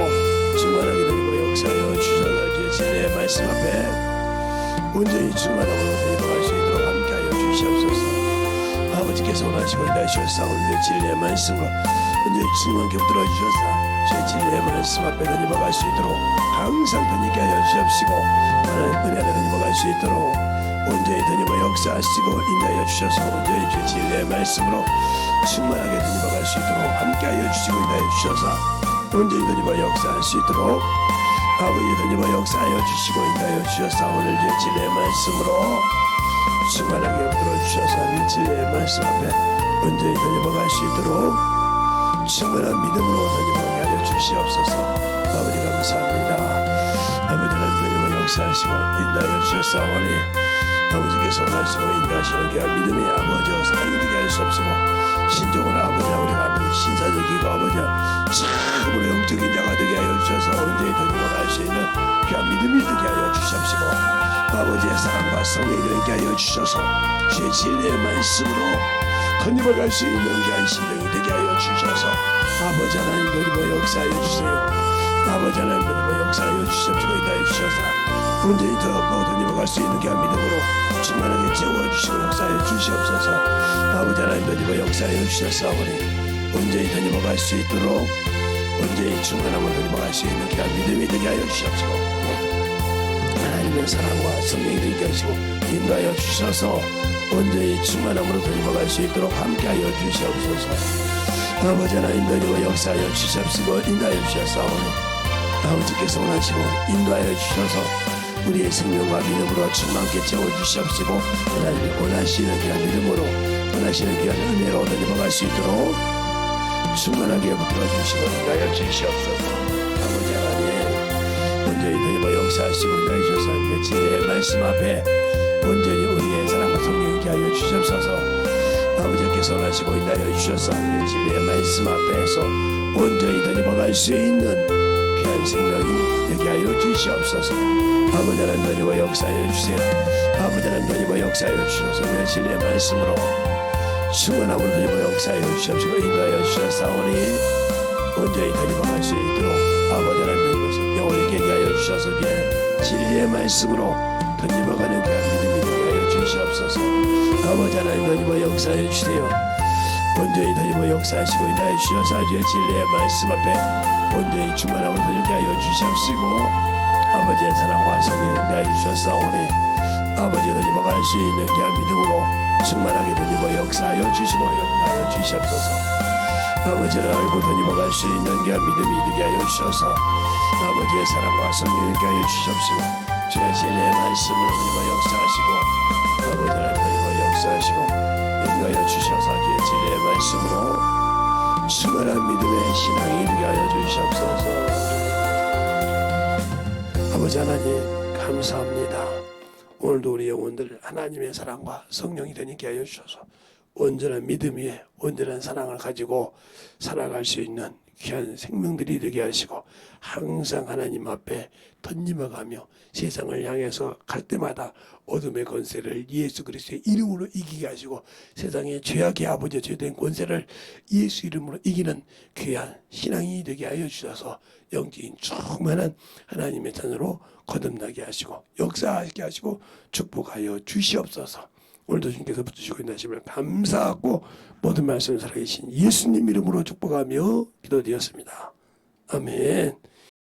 충만하게 드리고 역사하여 주셔서 주의 진리의 말씀 앞에 온전히 충만함으로 드리고 수 있도록 함께하여 주시옵소서. 아버지께서 원하시고 인도하셔서 우리의 진리의 말씀으로 온전히 충만하게 들어주셔서 주의 진리의 말씀 앞에 드리고 수 있도록 항상 드리게 하여 주시옵시고 하나님 은혜를 드리고 수 있도록 온전히 드리고 역사하시고 인도하여 주셔서 온전히 주의 진리의 말씀으로 충만하게 드리고 수 있도록 함께하여 주시고 인도하여 주셔서 온전히 드리고 역사할 수 있도록 아버지 드리고 역사하여 주시고 인도하여 주셔서 오늘 주의 진리의 말씀으로 충만하게 들어주셔서 이 진리의 말씀 앞에 온전히 드리고 수 있도록 충만한 믿음으로 드리고 하여 주시옵소서. 아버지 감사합니다. 아버지 하나님 역사하시고 인도하여 주셨사오니 아버지께서 원하시고 인도하시는 게 믿음의 아버지여 사랑이 되게 할 수 없으고 신종으로 아버지와 우리가 아버지 신사적이고 아버지와 참으로 영적인 자가 되게 하여 주셔서 언제에 드리고 갈 수 있는 귀한 믿음이 되게 하여 주시옵시고 아버지의 사랑과 성령이 되게 하여 주셔서 주의 진리의 말씀으로 던집어 갈 수 있는 귀한 심령이 되게 하여 주셔서 아버지 하나님 드리고 역사하여 주세요. 아버지 하나님 드리고 역사하여 주시옵시고 인도하여 주셔서 온전히 더 던집어 갈 수 있는 귀한 믿음으로 충만하게 채워주시고 역사하여 주시옵소서. 아버지 하나님 드리고 역사하여 주셨사오니 온전히 던집어 갈 수 있도록 온전히 충만함을 던집어 갈 수 있는 귀한 믿음이 되게 하여 주시옵시고 하나님의 사랑과 성령이 되게 하시고 인도하여 주셔서 온전히 충만함으로 던집어 갈 수 있도록 함께하여 주시옵소서. 아버지 하나님 드리고 역사하여 주시옵시고 인도하여 주셨사오니 아버지께서 원하시고 인도하여 주셔서 우리의 생명과 믿음으로 충만케 채워주시옵시고 하나님이 원하시는 귀한 믿음으로 원하시는 귀한 은혜로 던집어갈 수 있도록 충만하게 붙들어주시고 인도하여 주시옵소서. 아버지 하나님 온전히 던집어 역사하시고 인도하여 주셔서 진리의 말씀 앞에 온전히 우리의 사랑과 성령께 하여 주시옵소서. 아버지께서 원하시고 인도하여 주셔서 진리의 말씀 앞에서 온전히 던집어갈 수 있는 귀한 생명이 되게 하여 주시옵소서. 아버지 하나님 드리고 역사하여 주세요. 아버지 하나님 드리고 역사하여 주셔서 내 진리의 말씀으로 충만함으로 드리고 역사하여 주시옵시고 인도하여 주셨사오니 온전히 드리고 갈 수 있도록 아버지 하나님 드리고 영원히 깨게 하여 주셔서 진리의 말씀으로 던집어가는 귀한 믿음이 되게 하여 주시옵소서. 아버지 하나님 드리고 역사하여 주세요. 온전히 드리고 역사하시고 인도하여 주셔서 주의 진리의 말씀 앞에 온전히 충만함을 드리게 하여 주시옵시고 아버지의 사랑과 성령을 인도하여 주셨사오니 아버지 드리고 갈 수 있는 귀한 믿음으로 충만하게 드리고 역사하여 주시고 역사하여 주시옵소서. 아버지를 알고 드리고 갈 수 있는 귀한 믿음이 되게 하여 주셔서 아버지의 사랑과 성령을 인도하여 주시옵시고 주의 진리의 말씀을 드리고 역사하시고 아버지를 드리고 역사하시고 인도하여 주셔서 주의 진리의 말씀으로 충만한 믿음의 신앙이 되게 하여 주시옵소서. 아버지 하나님 감사합니다. 오늘도 우리 영혼들 하나님의 사랑과 성령이 되게 하여 주셔서 온전한 믿음 위에 온전한 사랑을 가지고 살아갈 수 있는 귀한 생명들이 되게 하시고 항상 하나님 앞에 던짐어가며 세상을 향해서 갈 때마다 어둠의 권세를 예수 그리스도의 이름으로 이기게 하시고 세상의 죄악의 아버지 죄된 권세를 예수 이름으로 이기는 귀한 신앙이 되게 하여 주셔서 영적인 충만한 하나님의 자녀로 거듭나게 하시고 역사하게 하시고 축복하여 주시옵소서. 오늘도 주님께서 붙으시고 인도하심을 감사하고 모든 말씀을 살아계신 예수님 이름으로 축복하며 기도드렸습니다. 아멘.